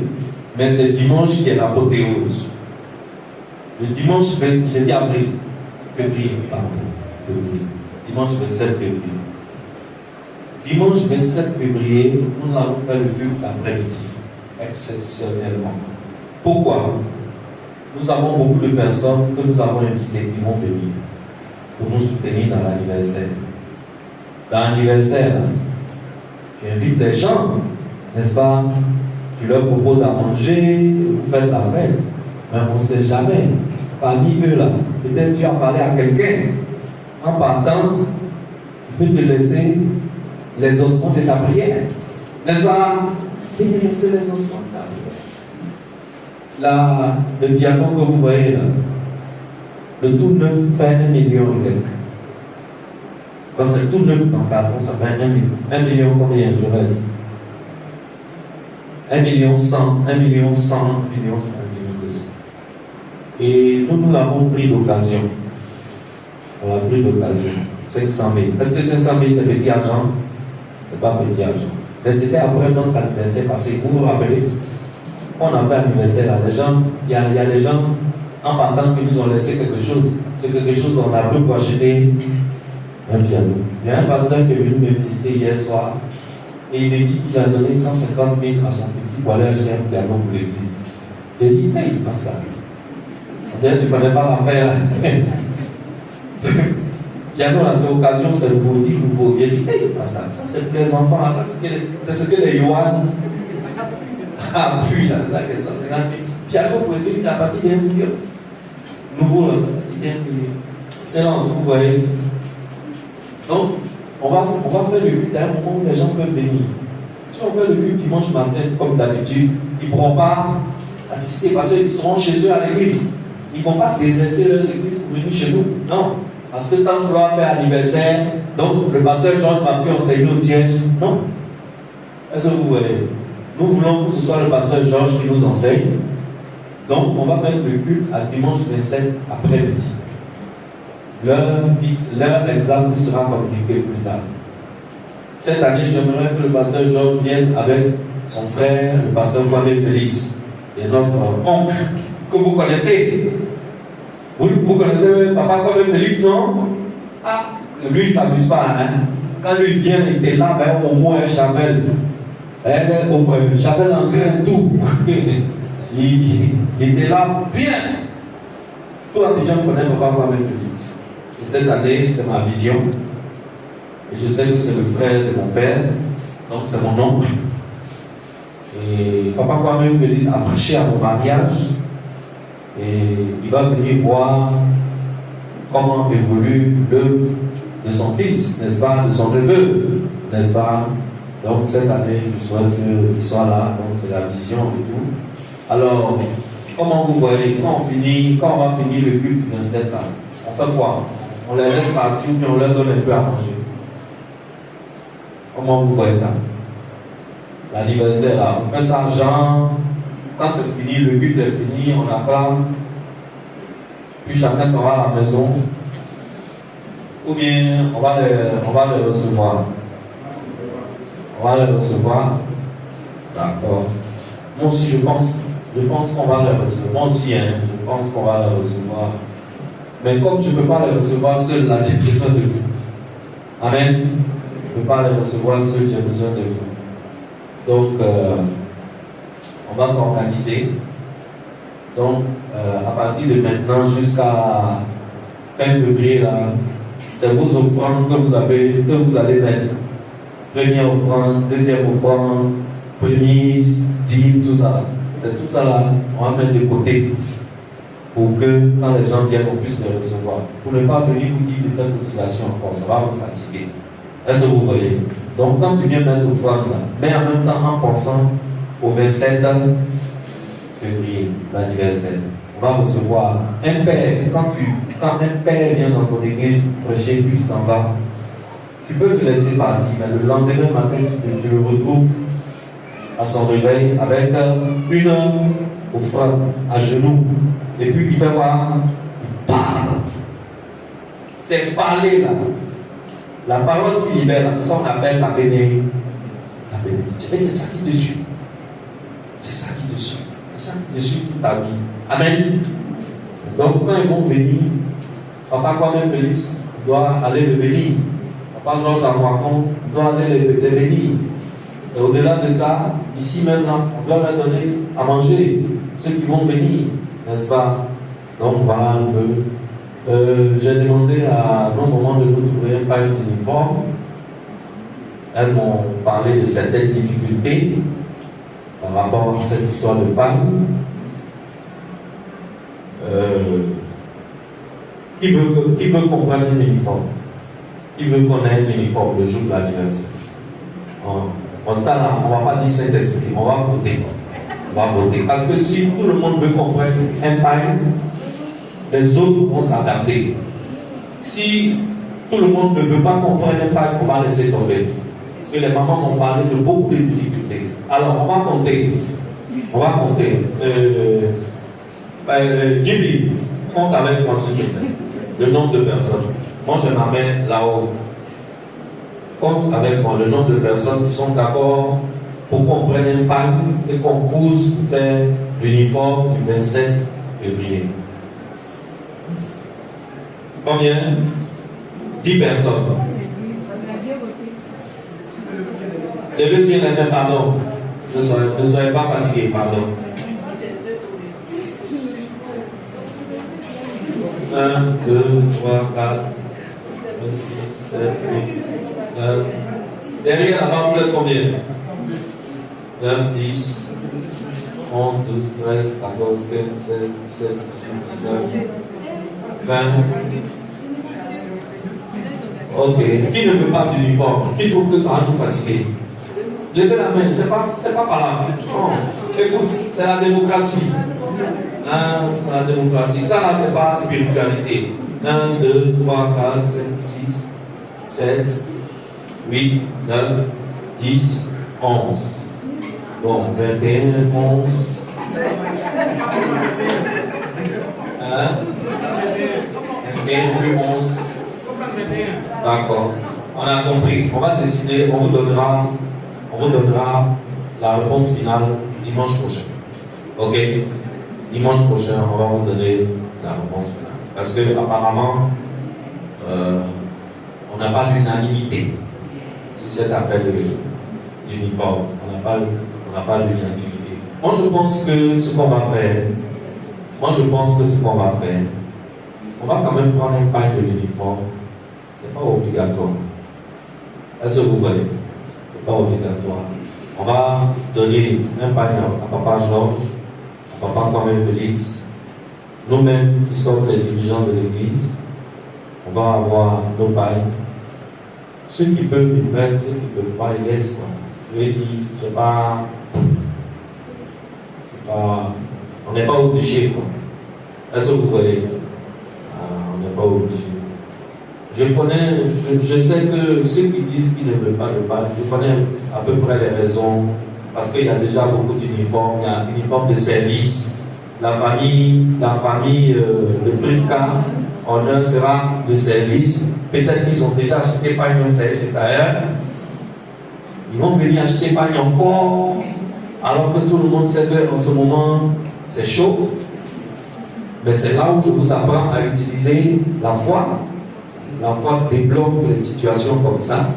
mais c'est dimanche qui est l'apothéose. Le dimanche, j'ai dit février. Dimanche 27 février. Dimanche 27 février, nous allons faire le culte d'après-midi, exceptionnellement. Pourquoi? Nous avons beaucoup de personnes que nous avons invitées qui vont venir pour nous soutenir dans l'anniversaire. Dans l'anniversaire, tu invites les gens, n'est-ce pas? Tu leur proposes à manger, vous faites la fête, mais on ne sait jamais. Parmi eux là, peut-être tu as parlé à quelqu'un, en partant, il peut te laisser les ossements de ta prière. N'est-ce pas? Il peut te laisser les ossements de ta prière. Là, le piano que vous voyez là, le tout neuf fait 1 million et quelques. Quand c'est tout neuf dans ta ça fait 1 million. 1 million combien, je reste? 1 million 100, 1 million 100, 1 million 100, 1 million 200. Et nous l'avons pris d'occasion. On l'a pris d'occasion. 500 000. Est-ce que 500 000 c'est petit argent? C'est pas petit argent. Mais c'était après notre anniversaire passé. Vous vous rappelez? On a fait anniversaire là. Les gens, il y a des gens en partant qui nous ont laissé quelque chose. C'est quelque chose qu'on a pu pour acheter un piano. Il y a un pasteur qui est venu me visiter hier soir et il me dit qu'il a donné 150 000 à son petit pour aller acheter un piano pour l'église. J'ai dit, mais il passe ça. Tu ne connais pas l'affaire. Piano, là, c'est l'occasion, c'est le boutique nouveau. Il a dit, hey, passe ça. Ça, c'est pour les enfants. Ça, c'est ce que les Yohan appuient. Là, c'est ça, 150 000. Piano pour l'église, c'est à partir d'1 million. Nouveau, là, c'est à partir d'1 million. Silence, vous voyez. Donc, on va faire le culte à un moment où les gens peuvent venir. Si on fait le culte dimanche matin, comme d'habitude, ils ne pourront pas assister parce qu'ils seront chez eux à l'église. Ils ne vont pas déserter leur église pour venir chez nous. Non. Parce que tant qu'on doit faire anniversaire, donc le pasteur Georges va plus enseigner au siège. Non. Est-ce que vous voyez? Nous voulons que ce soit le pasteur Georges qui nous enseigne. Donc, on va mettre le culte à dimanche 27 après-midi. L'heure fixe, l'heure exacte vous sera communiquée plus tard. Cette année, j'aimerais que le pasteur Georges vienne avec son frère, le pasteur Kwame Félix, et notre oncle, que vous connaissez. Vous connaissez papa Kwame Félix, non? Ah, lui, il ne s'amuse pas. Hein? Quand lui vient, il était là, ben, au moins un javel. Javel en grain, tout. il était là, bien. Tout Abidjan connaît papa Kwame Félix. Et cette année, c'est ma vision. Et je sais que c'est le frère de mon père. Donc c'est mon oncle. Et Papa Kwame Félix a prêché à mon mariage. Et il va venir voir comment évolue l'œuvre de son fils, n'est-ce pas, de son neveu, n'est-ce pas. Donc cette année, je souhaite qu'il soit là, donc c'est la vision et tout. Alors, comment vous voyez, quand on va finir le culte du 27 ans, on fait quoi? On les laisse partir ou bien on leur donne un peu à manger? Comment vous voyez ça? L'anniversaire là, on fait ça genre, quand c'est fini, le culte est fini, on acclame, puis chacun s'en va à la maison, ou bien on va les recevoir. On va les recevoir. D'accord. Moi aussi je pense qu'on va les recevoir. Moi aussi, je pense qu'on va les recevoir. Mais comme je ne peux pas les recevoir seul, là, j'ai besoin de vous. Amen. Je ne peux pas les recevoir seul, j'ai besoin de vous. Donc, on va s'organiser. Donc, à partir de maintenant jusqu'à fin février, là, c'est vos offrandes que vous allez mettre. Première offrande, deuxième offrande, prémisse, dîme, tout ça. C'est tout ça là, on va mettre de côté pour que quand les gens viennent, on puisse les recevoir. Pour ne pas venir vous dire de faire cotisation encore, ça va vous fatiguer. Est-ce que vous voyez? Donc quand tu viens mettre offrande là, mais en même temps en pensant au 27 février, l'anniversaire, on va recevoir un père. Quand un père vient dans ton église prêcher, puis tu s'en vas, tu peux le laisser partir, mais le lendemain matin, tu le retrouves à son réveil avec une offrande à genoux. Et puis il fait voir, il parle. C'est parler là. La parole qui libère, c'est ça qu'on appelle la bénédiction. Et c'est ça qui te suit. C'est ça qui te suit. C'est ça qui te suit toute ta vie. Amen. Donc quand ils vont venir, Papa Kwame Félix doit aller le bénir. Papa Georges Amouakon doit aller les bénir. Et au-delà de ça, ici même là, on doit leur donner à manger, ceux qui vont venir, n'est-ce pas? Donc voilà un peu. J'ai demandé à nos mamans de nous trouver un pain d'uniforme. Elles m'ont parlé de certaines difficultés par rapport à cette histoire de pain. Qui veut comprendre un uniforme? Qui veut connaître l'uniforme le jour de l'anniversaire? Ça là, on ne va pas dire Saint-Esprit, on va voter. On va voter. Parce que si tout le monde veut comprendre un pain, les autres vont s'adapter. Si tout le monde ne veut pas comprendre un pain, on va laisser tomber. Parce que les mamans m'ont parlé de beaucoup de difficultés. Alors, on va compter. On va compter. Jimmy, compte avec moi s'il te plaît. Le nombre de personnes. Moi, je m'amène là-haut. Compte avec moi le nombre de personnes qui sont d'accord pour qu'on prenne un pack et qu'on pousse faire l'uniforme du 27 février. Combien? 10 personnes. Levez bien les mains, pardon. Ne soyez pas fatigués, pardon. 1, 2, 3, 4, 5, 6, 7, 8. Derrière là-bas, vous êtes combien? 9, 10, 11, 12, 13, 14, 15, 16, 17, 18, 19, 20. Ok. Qui ne veut pas d'uniforme? Qui trouve que ça va nous fatiguer? Levez la main, c'est pas par là. Non. Écoute, c'est la démocratie. C'est la démocratie. Ça là, c'est pas spiritualité. 1, 2, 3, 4, 5, 6, 7, 8, 9, 10, 11. Bon, 21, 11. Hein? 21 plus 11. D'accord. On a compris. On va décider, on vous donnera la réponse finale dimanche prochain. Ok? Dimanche prochain, on va vous donner la réponse finale. Parce que apparemment, on n'a pas l'unanimité sur cette affaire d'uniforme. On n'a pas l'unanimité. Moi, je pense que ce qu'on va faire, on va quand même prendre un pain de l'uniforme. Ce n'est pas obligatoire. Est-ce que vous voyez? Ce n'est pas obligatoire. On va donner un panier à Papa Georges, à Papa Kwame Félix. Nous-mêmes qui sommes les dirigeants de l'église, on va avoir nos pailles. Ceux qui peuvent, ils prennent, ceux qui ne peuvent pas, ils laissent. Je vais dire, c'est pas. On n'est pas obligé. Est-ce que vous voyez? On n'est pas obligé. Je sais que ceux qui disent qu'ils ne veulent pas de paille, je connais à peu près les raisons. Parce qu'il y a déjà beaucoup d'uniformes. Il y a uniforme de service. La famille de Prisca, honneur sera de service. Peut-être qu'ils ont déjà acheté paille, non, c'est chez d'ailleurs. Ils vont venir acheter paille encore. Alors que tout le monde sait qu'en ce moment, c'est chaud. Mais c'est là où je vous apprends à utiliser la foi. La foi débloque les situations comme ça.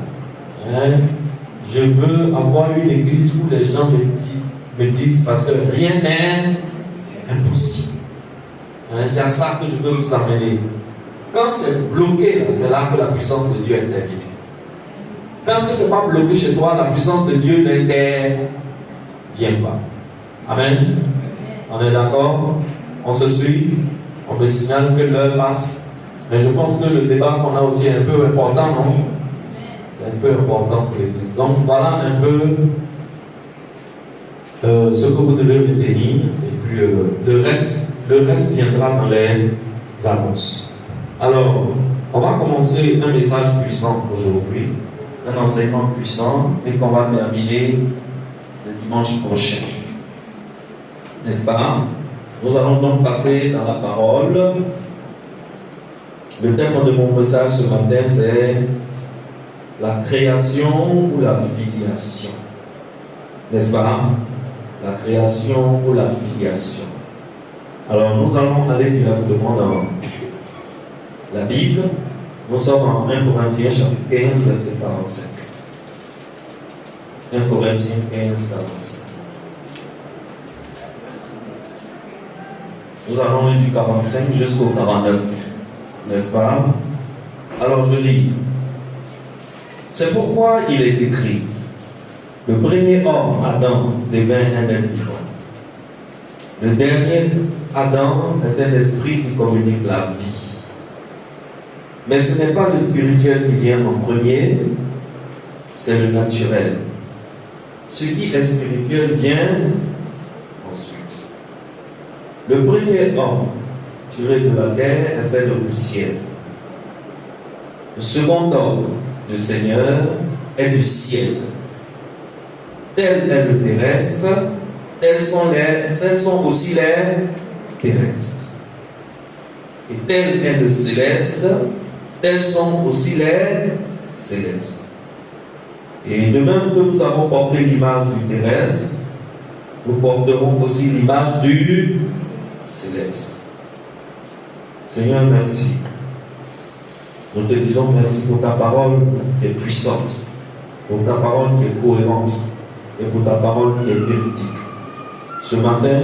Je veux avoir une église où les gens me disent, parce que rien n'est impossible. C'est à ça que je veux vous amener. Quand c'est bloqué, c'est là que la puissance de Dieu intervient. Quand ce n'est pas bloqué chez toi, la puissance de Dieu n'intervient pas. Amen. On est d'accord? On se suit. On me signale que l'heure passe. Mais je pense que le débat qu'on a aussi est un peu important, non? C'est un peu important pour l'Église. Donc voilà un peu ce que vous devez retenir. Et puis le reste viendra dans les annonces. Alors, on va commencer un message puissant aujourd'hui, un enseignement puissant, et qu'on va terminer le dimanche prochain. N'est-ce pas? Nous allons donc passer dans la parole. Le thème de mon message ce matin, c'est la création ou la filiation. N'est-ce pas? La création ou la filiation. Alors, nous allons aller directement dans la Bible. Nous sommes en 1 Corinthiens chapitre 15, verset 45. 1 Corinthiens 15, 45. Nous allons lire du 45 jusqu'au 49. N'est-ce pas? Alors je lis. C'est pourquoi il est écrit: le premier homme, Adam, devint un être vivant. Le dernier Adam est un esprit qui communique la vie. Mais ce n'est pas le spirituel qui vient en premier, c'est le naturel. Ce qui est spirituel vient ensuite. Le premier homme tiré de la terre est fait de poussière. Le second homme, le Seigneur, est du ciel. Tel est le terrestre, tels sont aussi les terrestres. Et tel est le céleste, tels sont aussi les célestes. Et de même que nous avons porté l'image du terrestre, nous porterons aussi l'image du céleste. Seigneur, merci. Nous te disons merci pour ta parole qui est puissante, pour ta parole qui est cohérente et pour ta parole qui est véridique. Ce matin,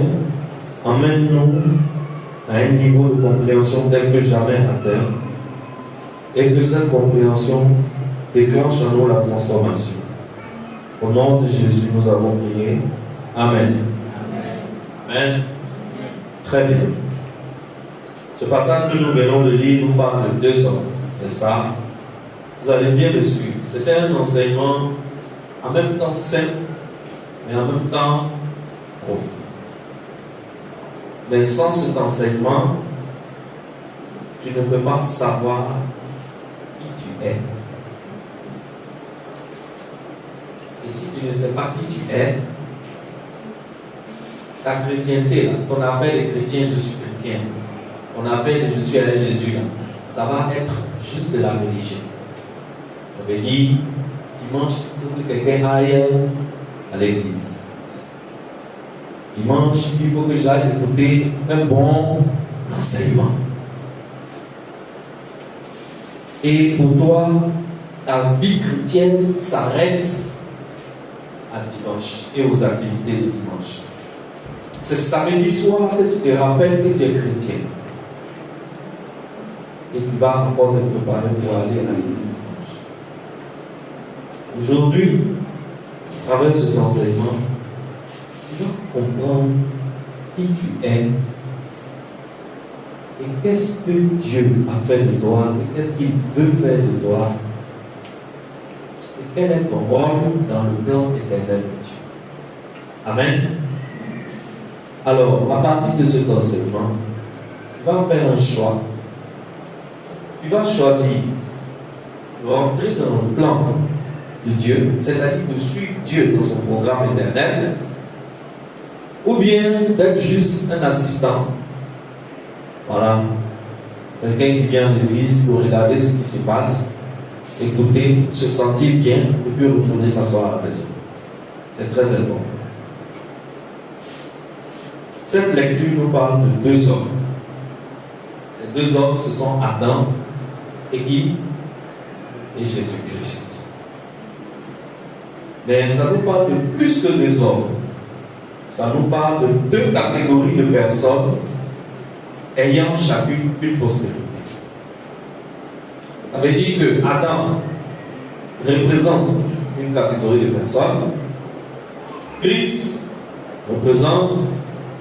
emmène-nous à un niveau de compréhension tel que jamais atteint et que cette compréhension déclenche en nous la transformation. Au nom de Jésus, nous avons prié. Amen. Amen. Très bien. Ce passage que nous venons de lire nous parle de 2 hommes, n'est-ce pas? Vous allez bien le suivre. C'était un enseignement en même temps simple, mais en même temps profond. Mais sans cet enseignement, tu ne peux pas savoir qui tu es. Et si tu ne sais pas qui tu es, ta chrétienté, là, ton affaire des chrétiens, je suis chrétien, ton affaire de je suis avec Jésus, là, ça va être juste de la religion. Ça veut dire, dimanche, il faut que quelqu'un aille à l'église. Dimanche, il faut que j'aille écouter un bon enseignement. Et pour toi, ta vie chrétienne s'arrête à dimanche et aux activités de dimanche. C'est samedi soir que tu te rappelles que tu es chrétien. Et tu vas encore te préparer pour aller à l'église dimanche. Aujourd'hui, à travers cet enseignement, tu vas comprendre qui tu es et qu'est-ce que Dieu a fait de toi et qu'est-ce qu'il veut faire de toi et quel est ton rôle dans le plan éternel de Dieu. Amen. Alors, à partir de cet enseignement, tu vas faire un choix. Tu vas choisir de rentrer dans le plan de Dieu, c'est-à-dire de suivre Dieu dans son programme éternel, ou bien d'être juste un assistant. Voilà. Quelqu'un qui vient à l'église pour regarder ce qui se passe, écouter, se sentir bien, et puis retourner s'asseoir à la maison. C'est très important. Cette lecture nous parle de deux hommes. Ces deux hommes, ce sont Adam et qui? Et Jésus-Christ. Mais ça nous parle de plus que deux hommes. Ça nous parle de deux catégories de personnes ayant chacune une postérité. Ça veut dire que Adam représente une catégorie de personnes, Christ représente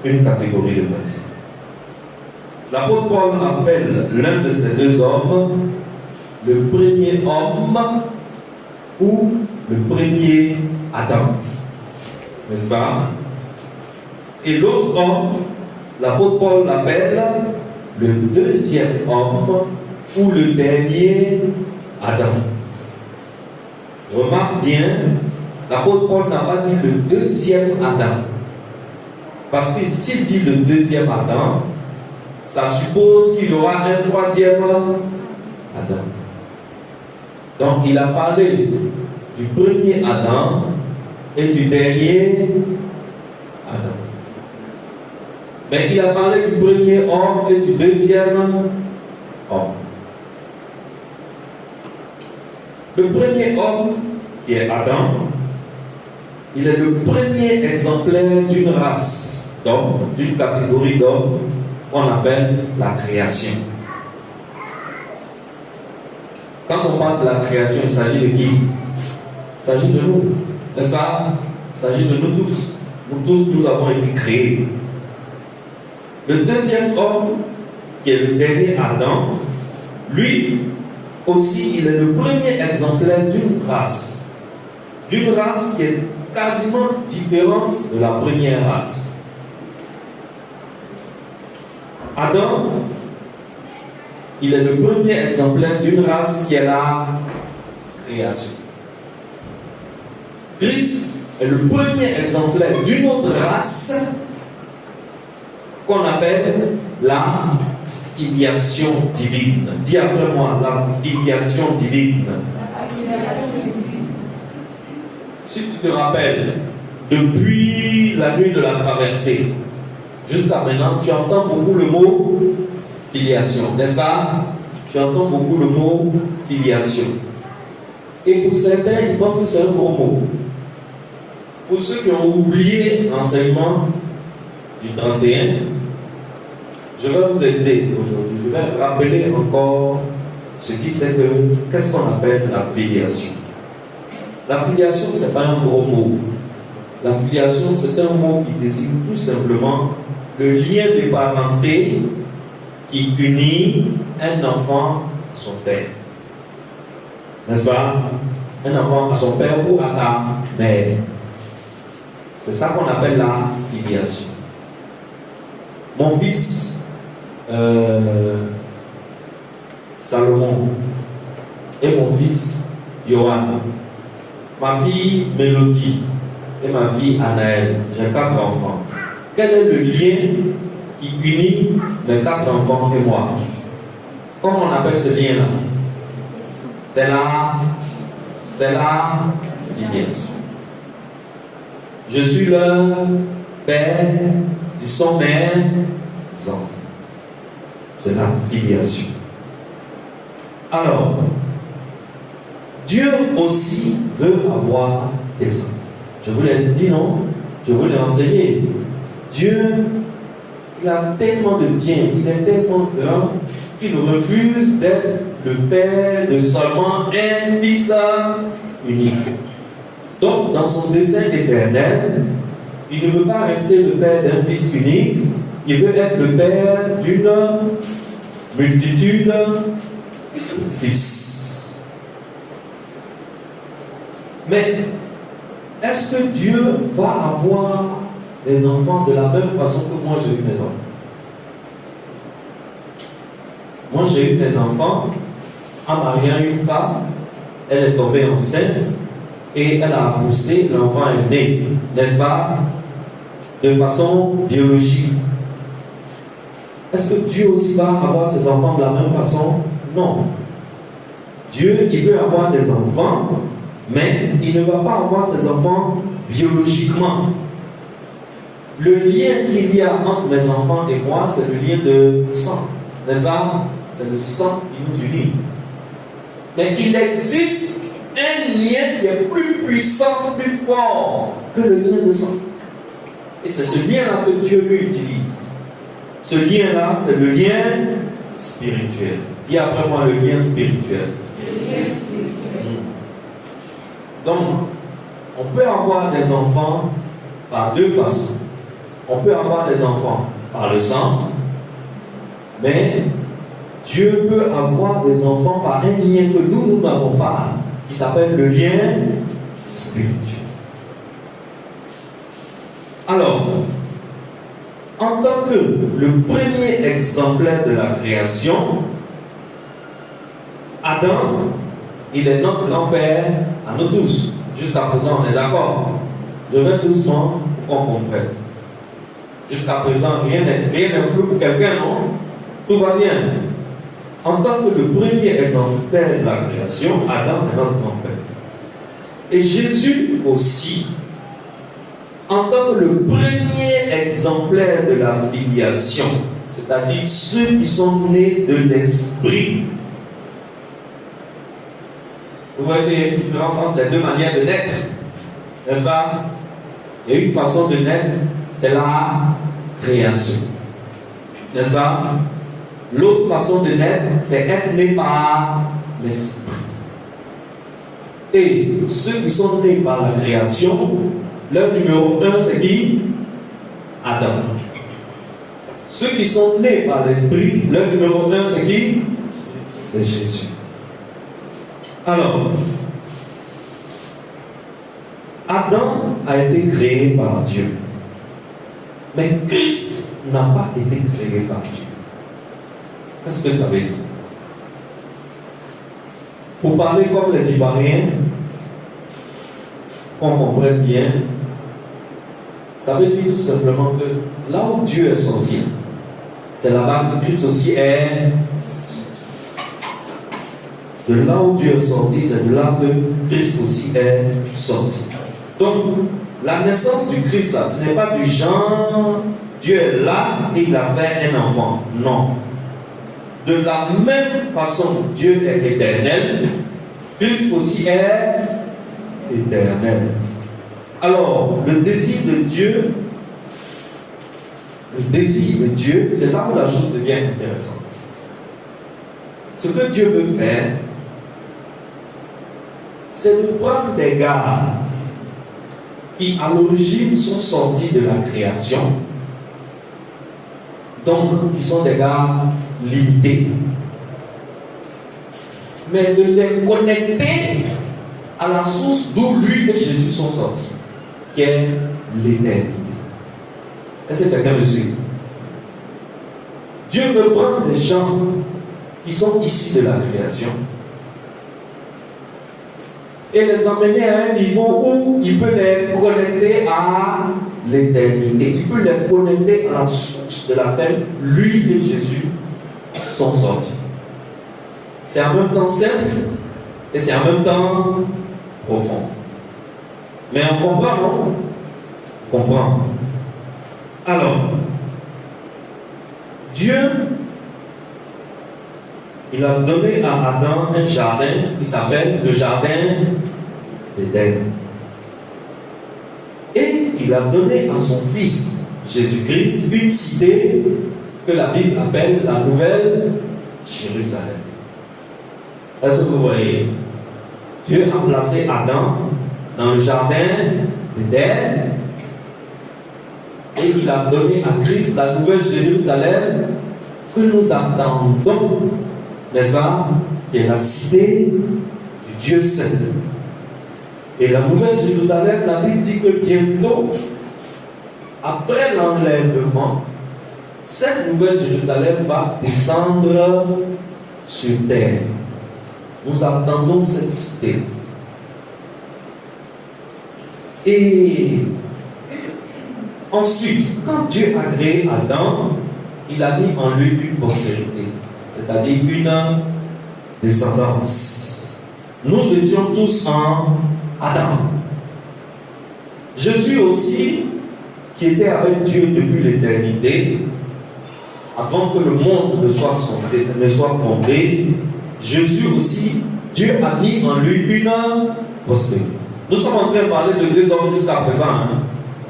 une catégorie de personnes. L'apôtre Paul appelle l'un de ces deux hommes le premier homme ou le premier Adam. N'est-ce pas? Et l'autre homme, l'apôtre Paul l'appelle le deuxième homme ou le dernier Adam. Remarque bien, l'apôtre Paul n'a pas dit le deuxième Adam. Parce que s'il dit le deuxième Adam, ça suppose qu'il aura un troisième Adam. Donc il a parlé du premier Adam et du dernier Adam. Mais il a parlé du premier homme et du deuxième homme. Le premier homme, qui est Adam, il est le premier exemplaire d'une race d'hommes, d'une catégorie d'hommes qu'on appelle la création. Quand on parle de la création, il s'agit de qui? Il s'agit de nous, n'est-ce pas? Il s'agit de nous tous. Nous tous, nous avons été créés. Le deuxième homme, qui est le dernier Adam, lui aussi, il est le premier exemplaire d'une race qui est quasiment différente de la première race. Adam, il est le premier exemplaire d'une race qui est la création. Christ est le premier exemplaire d'une autre race qu'on appelle la filiation divine. Dis après moi, la filiation divine. Si tu te rappelles, depuis la nuit de la traversée jusqu'à maintenant, tu entends beaucoup le mot filiation, n'est-ce pas? Tu entends beaucoup le mot filiation. Et pour certains, ils pensent que c'est un gros mot. Pour ceux qui ont oublié l'enseignement du 31, je vais vous aider aujourd'hui. Je vais rappeler encore ce qui c'est que, qu'est-ce qu'on appelle la filiation. La filiation, ce n'est pas un gros mot. La filiation, c'est un mot qui désigne tout simplement le lien de parenté qui unit un enfant à son père. N'est-ce pas? Un enfant à son père ou à sa mère. C'est ça qu'on appelle la filiation. Mon fils, Salomon, et mon fils, Johan, ma fille Mélodie et ma fille Anaël, j'ai 4 enfants. Quel est le lien qui unit mes 4 enfants et moi? Comment on appelle ce lien-là? C'est la filiation. Je suis leur père, ils sont mes enfants. C'est la filiation. Alors, Dieu aussi veut avoir des enfants. Je vous l'ai dit, non? Je vous l'ai enseigné. Dieu, il a tellement de bien, il est tellement grand qu'il refuse d'être le père de seulement un fils unique. Donc, dans son dessein éternel, il ne veut pas rester le père d'un fils unique, il veut être le père d'une multitude de fils. Mais est-ce que Dieu va avoir des enfants de la même façon que moi j'ai eu mes enfants? Moi j'ai eu mes enfants en mariant une femme, elle est tombée enceinte et elle a poussé, l'enfant est né, n'est-ce pas? De façon biologique. Est-ce que Dieu aussi va avoir ses enfants de la même façon? Non. Dieu, il veut avoir des enfants, mais il ne va pas avoir ses enfants biologiquement. Le lien qu'il y a entre mes enfants et moi, c'est le lien de sang, n'est-ce pas? C'est le sang qui nous unit. Mais il existe un lien qui est plus puissant, plus fort que le lien de sang. Et c'est ce lien-là que Dieu lui utilise. Ce lien-là, c'est le lien spirituel. Dis après moi le lien spirituel. Donc, on peut avoir des enfants par deux façons. On peut avoir des enfants par le sang, mais Dieu peut avoir des enfants par un lien que nous n'avons pas, qui s'appelle le lien spirituel. Alors, en tant que le premier exemplaire de la création, Adam, il est notre grand-père à nous tous. Jusqu'à présent, on est d'accord. Je vais doucement pour qu'on comprenne. Jusqu'à présent, rien n'est flou pour quelqu'un, non? Tout va bien. En tant que le premier exemplaire de la création, Adam est notre grand-père. Et Jésus aussi, en tant que le premier exemplaire de la filiation, c'est-à-dire ceux qui sont nés de l'esprit. Vous voyez qu'il y a une différence entre les deux manières de naître, n'est-ce pas? Il y a une façon de naître, c'est la création, n'est-ce pas? L'autre façon de naître, c'est être né par l'esprit. Et ceux qui sont nés par la création, leur numéro 1, c'est qui? Adam. Ceux qui sont nés par l'esprit, leur numéro 1, c'est qui? C'est Jésus. Alors, Adam a été créé par Dieu. Mais Christ n'a pas été créé par Dieu. Qu'est-ce que ça veut dire? Pour parler comme les Ivoiriens, qu'on comprenne bien, ça veut dire tout simplement que là où Dieu est sorti, c'est là-bas que Christ aussi est sorti. De là où Dieu est sorti, c'est de là que Christ aussi est sorti. Donc, la naissance du Christ là, ce n'est pas du genre Dieu est là et il a fait un enfant. Non. De la même façon, Dieu est éternel, Christ aussi est éternel. Alors, le désir de Dieu, c'est là où la chose devient intéressante. Ce que Dieu veut faire, c'est de prendre des gars qui, à l'origine, sont sortis de la création, donc qui sont des gars limités, mais de les connecter à la source d'où lui et Jésus sont sortis, qui est l'éternité. Est-ce que quelqu'un me suit? Dieu veut prendre des gens qui sont issus de la création et les emmener à un niveau où il peut les connecter à l'éternité. Il peut les connecter à la source de laquelle lui et Jésus sont sortis. C'est en même temps simple et c'est en même temps profond. Mais on comprend, non? On comprend. Alors, Dieu, il a donné à Adam un jardin qui s'appelle le jardin d'Éden. Et il a donné à son fils Jésus-Christ une cité que la Bible appelle la Nouvelle Jérusalem. Est-ce que vous voyez? Dieu a placé Adam dans le jardin d'Éden. Et il a donné à Christ la nouvelle Jérusalem que nous attendons, n'est-ce pas, qui est la cité du Dieu Saint. Et la nouvelle Jérusalem, la Bible dit que bientôt, après l'enlèvement, cette nouvelle Jérusalem va descendre sur terre. Nous attendons cette cité. Et ensuite, quand Dieu a créé Adam, il a mis en lui une postérité, c'est-à-dire une descendance. Nous étions tous en Adam. Jésus aussi, qui était avec Dieu depuis l'éternité, avant que le monde ne soit fondé, Jésus aussi, Dieu a mis en lui une postérité. Nous sommes en train de parler de deux hommes jusqu'à présent.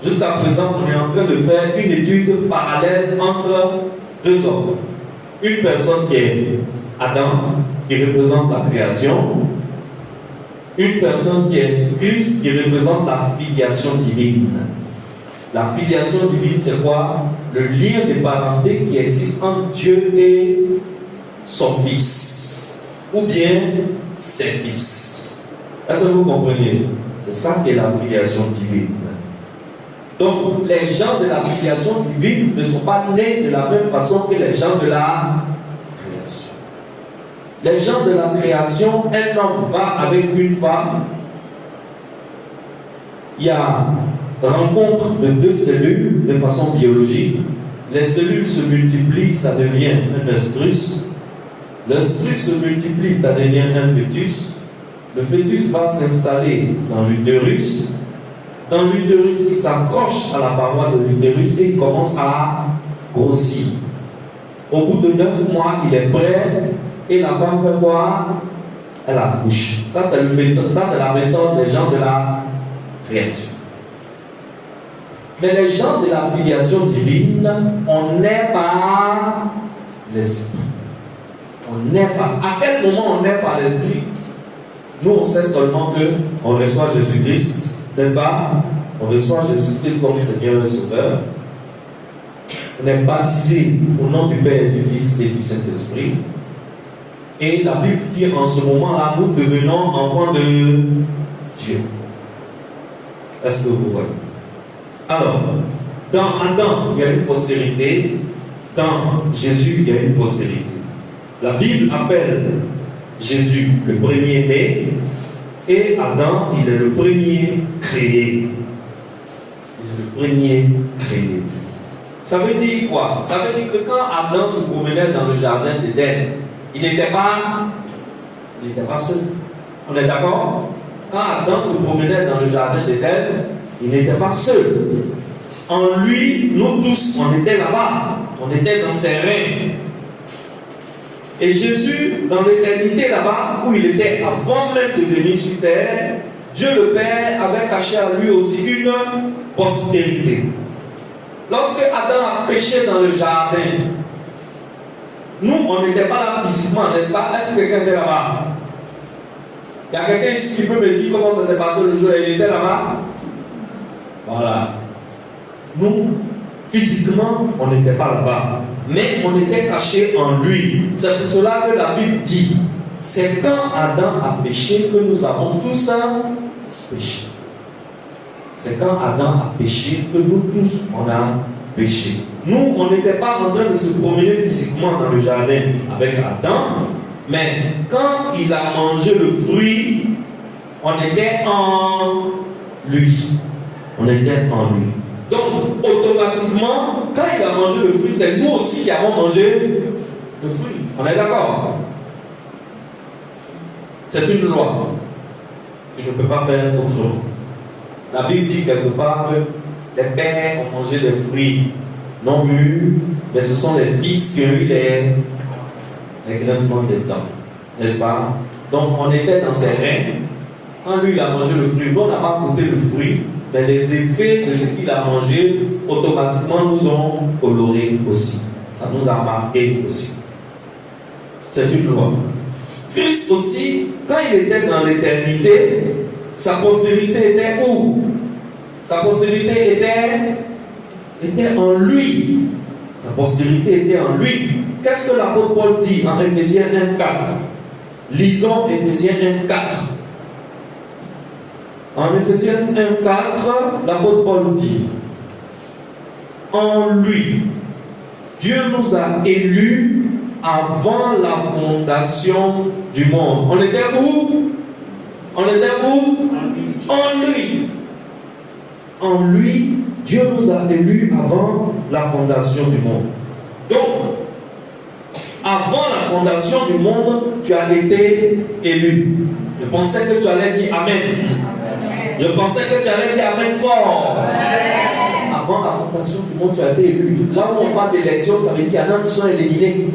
Jusqu'à présent, on est en train de faire une étude parallèle entre deux hommes. Une personne qui est Adam, qui représente la création. Une personne qui est Christ, qui représente la filiation divine. La filiation divine, c'est quoi? Le lien de parenté qui existe entre Dieu et son Fils, ou bien ses fils. Est-ce que vous comprenez? C'est ça qui est la filiation divine. Donc, les gens de la filiation divine ne sont pas nés de la même façon que les gens de la création. Les gens de la création, un homme va avec une femme, il y a rencontre de deux cellules de façon biologique, les cellules se multiplient, ça devient un oestrus, l'oestrus se multiplie, ça devient un fœtus, le fœtus va s'installer dans l'utérus. Dans l'utérus, il s'accroche à la paroi de l'utérus et il commence à grossir. Au bout de 9 mois, il est prêt et la femme fait quoi? Elle accouche. Ça, c'est la méthode des gens de la création. Mais les gens de la filiation divine, on naît par l'esprit. On naît par. À quel moment on naît par l'esprit? Nous, on sait seulement qu'on reçoit Jésus-Christ. N'est-ce pas? On reçoit Jésus-Christ comme Seigneur et Sauveur. On est baptisé au nom du Père, du Fils et du Saint-Esprit. Et la Bible dit en ce moment-là, nous devenons enfants de Dieu. Est-ce que vous voyez? Alors, dans Adam, il y a une postérité. Dans Jésus, il y a une postérité. La Bible appelle Jésus le premier-né. Et Adam, il est le premier créé. Il est le premier créé. Ça veut dire quoi? Ça veut dire que quand Adam se promenait dans le jardin d'Éden, il n'était pas seul. On est d'accord? Quand Adam se promenait dans le jardin d'Éden, il n'était pas seul. En lui, nous tous, on était là-bas. On était dans ses reins. Et Jésus, dans l'éternité là-bas, où il était avant même de venir sur terre, Dieu le Père avait caché à lui aussi une postérité. Lorsque Adam a péché dans le jardin, nous, on n'était pas là physiquement, n'est-ce pas? Est-ce que quelqu'un était là-bas? Il y a quelqu'un ici qui peut me dire comment ça s'est passé le jour où il était là-bas? Voilà. Nous, physiquement, on n'était pas là-bas. Mais on était caché en lui. C'est pour cela que la Bible dit, c'est quand Adam a péché que nous avons tous péché. C'est quand Adam a péché que nous tous, on a péché. Nous, on n'était pas en train de se promener physiquement dans le jardin avec Adam, mais quand il a mangé le fruit, on était en lui. On était en lui. Donc, automatiquement, quand il a mangé le fruit, c'est nous aussi qui avons mangé le fruit. On est d'accord? C'est une loi. Tu ne peux pas faire autrement. La Bible dit quelque part que les pères ont mangé les fruits non mûrs, mais ce sont les fils qui ont eu les grincements des dents. N'est-ce pas? Donc, on était dans ses reins. Quand lui, il a mangé le fruit, nous, on n'a pas goûté le fruit. Mais les effets de ce qu'il a mangé, automatiquement, nous ont coloré aussi. Ça nous a marqué aussi. C'est une loi. Christ aussi, quand il était dans l'éternité, sa postérité était où? Sa postérité était en lui. Sa postérité était en lui. Qu'est-ce que l'apôtre Paul dit en Éphésiens 1,4? Lisons Éphésiens 1,4. En Éphésiens 1,4, l'apôtre Paul dit: en lui, Dieu nous a élus avant la fondation du monde. On était où? On était où? En lui. En lui, Dieu nous a élus avant la fondation du monde. Donc, avant la fondation du monde, tu as été élu. Je pensais que tu allais dire Amen. Je pensais que tu allais dire Amen fort. Avant la fondation du monde, tu as été élu. Là où on parle d'élection, ça veut dire qu'il y en a qui sont éliminés.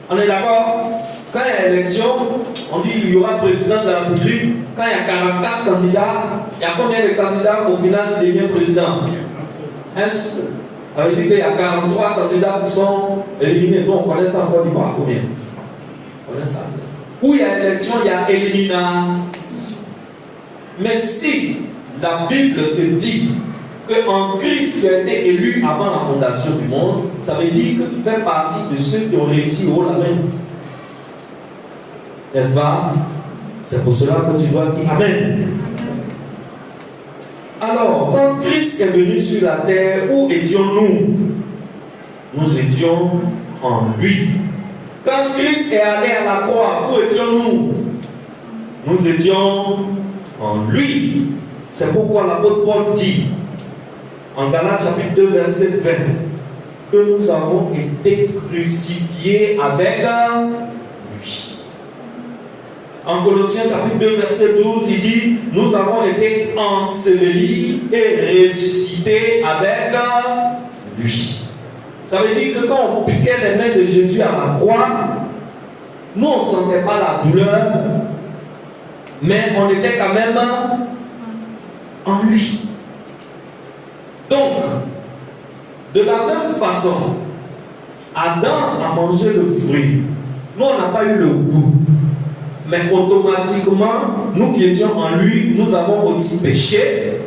On est d'accord? Quand il y a élection, on dit qu'il y aura président de la République. Quand il y a 44 candidats, il y a combien de candidats au final qui devient président? Un seul. Ça veut dire qu'il y a 43 candidats qui sont éliminés. Donc on connaît ça en Côte d'Ivoire. Combien? On connaît ça. Où il y a élection, il y a élimination. Mais si la Bible te dit qu'en Christ tu as été élu avant la fondation du monde, ça veut dire que tu fais partie de ceux qui ont réussi haut la main. N'est-ce pas? C'est pour cela que tu dois dire Amen. Alors, quand Christ est venu sur la terre, où étions-nous? Nous étions en lui. Quand Christ est allé à la croix, où étions-nous? Nous étions en lui. C'est pourquoi l'apôtre Paul dit en Galates chapitre 2 verset 20 que nous avons été crucifiés avec lui. En Colossiens chapitre 2 verset 12 il dit nous avons été ensevelis et ressuscités avec lui. Ça veut dire que quand on piquait les mains de Jésus à la croix, nous on ne sentait pas la douleur, mais on était quand même en lui. Donc, de la même façon, Adam a mangé le fruit. Nous, on n'a pas eu le goût. Mais automatiquement, nous qui étions en lui, nous avons aussi péché.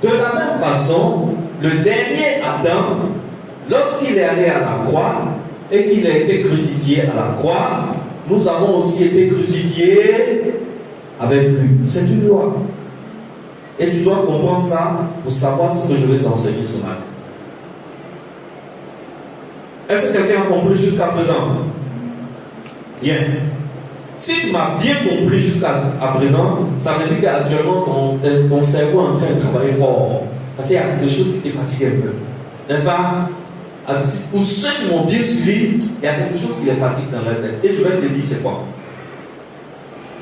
De la même façon, le dernier Adam, lorsqu'il est allé à la croix et qu'il a été crucifié à la croix, nous avons aussi été crucifiés avec lui. C'est une loi. Et tu dois comprendre ça pour savoir ce que je vais t'enseigner ce matin. Est-ce que quelqu'un a compris jusqu'à présent? Bien. Si tu m'as bien compris jusqu'à présent, ça veut dire qu'actuellement ton cerveau est en train de travailler fort. Parce qu'il y a quelque chose qui te fatigue un peu. N'est-ce pas? Pour ceux qui m'ont bien suivi, il y a quelque chose qui les fatigue dans leur tête. Et je vais te dire c'est quoi?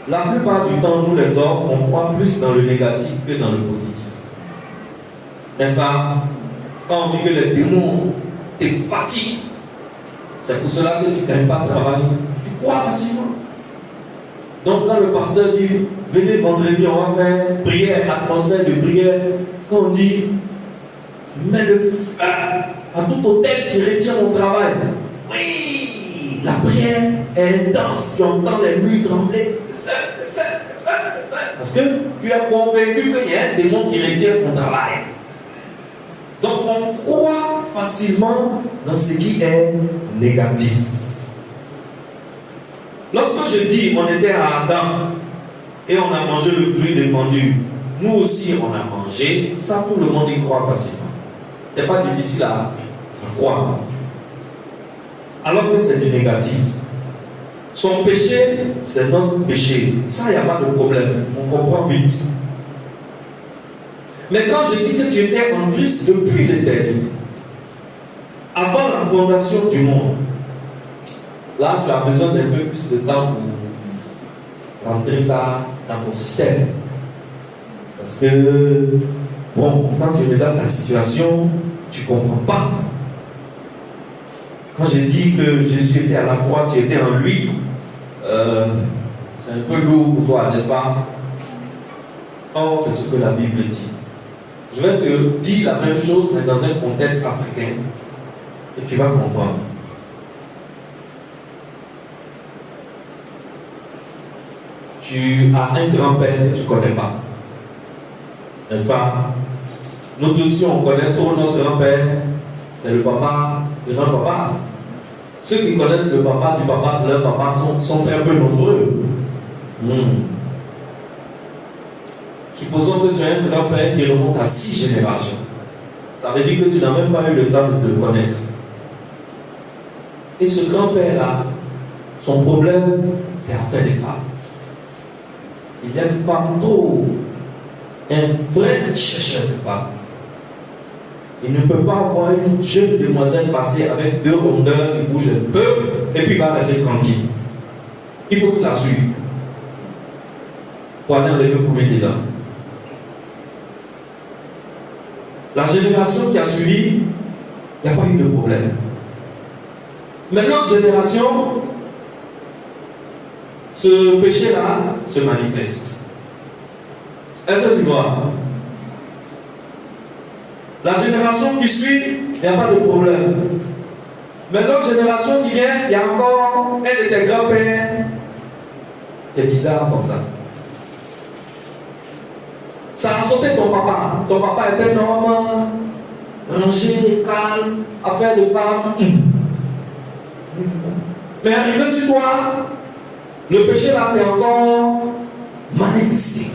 La plupart du temps, nous les hommes, on croit plus dans le négatif que dans le positif. N'est-ce pas? Quand on dit que les démons te fatiguent, c'est pour cela que tu ne gagnes pas de travail. Tu crois facilement. Donc quand le pasteur dit, venez vendredi, on va faire prière, atmosphère de prière, quand on dit, mets le feu à tout hôtel qui retient mon travail. Oui, la prière est intense, tu entends les murs trembler. Parce que tu es convaincu qu'il y a un démon qui retient ton travail. Donc on croit facilement dans ce qui est négatif. Lorsque je dis on était à Adam et on a mangé le fruit défendu, nous aussi on a mangé, ça tout le monde y croit facilement. C'est pas difficile à croire. Alors que c'est du négatif. Son péché, c'est notre péché. Ça, il n'y a pas de problème. On comprend vite. Mais quand je dis que tu étais en Christ depuis l'éternité, avant la fondation du monde, là, tu as besoin d'un peu plus de temps pour rentrer ça dans ton système. Parce que, bon, quand tu regardes ta situation, tu ne comprends pas. Quand j'ai dit que Jésus était à la croix, tu étais en lui, c'est un peu lourd pour toi, n'est-ce pas? Or, c'est ce que la Bible dit. Je vais te dire la même chose, mais dans un contexte africain, et tu vas comprendre. tu as un grand-père que tu ne connais pas. N'est-ce pas? Nous tous, si on connaît trop notre grand-père, c'est le papa de notre papa. Ceux qui connaissent le papa du papa de leur papa sont très peu nombreux. Supposons que tu as un grand-père qui remonte à 6 générations. Ça veut dire que tu n'as même pas eu le temps de le connaître. Et ce grand-père-là, son problème, c'est l'affaire des femmes. Il y a une femme trop, un vrai chercheur de femmes. Il ne peut pas voir une jeune demoiselle passer avec 2 rondeurs qui bougent un peu et puis il va rester tranquille. Il faut qu'il la suive. Pour aller enlever le premier dedans. La génération qui a suivi, il n'y a pas eu de problème. Mais notre génération, ce péché-là se manifeste. Est-ce que tu vois? La génération qui suit, il n'y a pas de problème. Mais notre génération qui vient, il y a encore un de tes grands-pères qui est bizarre comme ça. Ça a sauté ton papa. Ton papa était un homme rangé, calme, affaire de femme. Mais arrivé sur toi, le péché là c'est encore manifesté.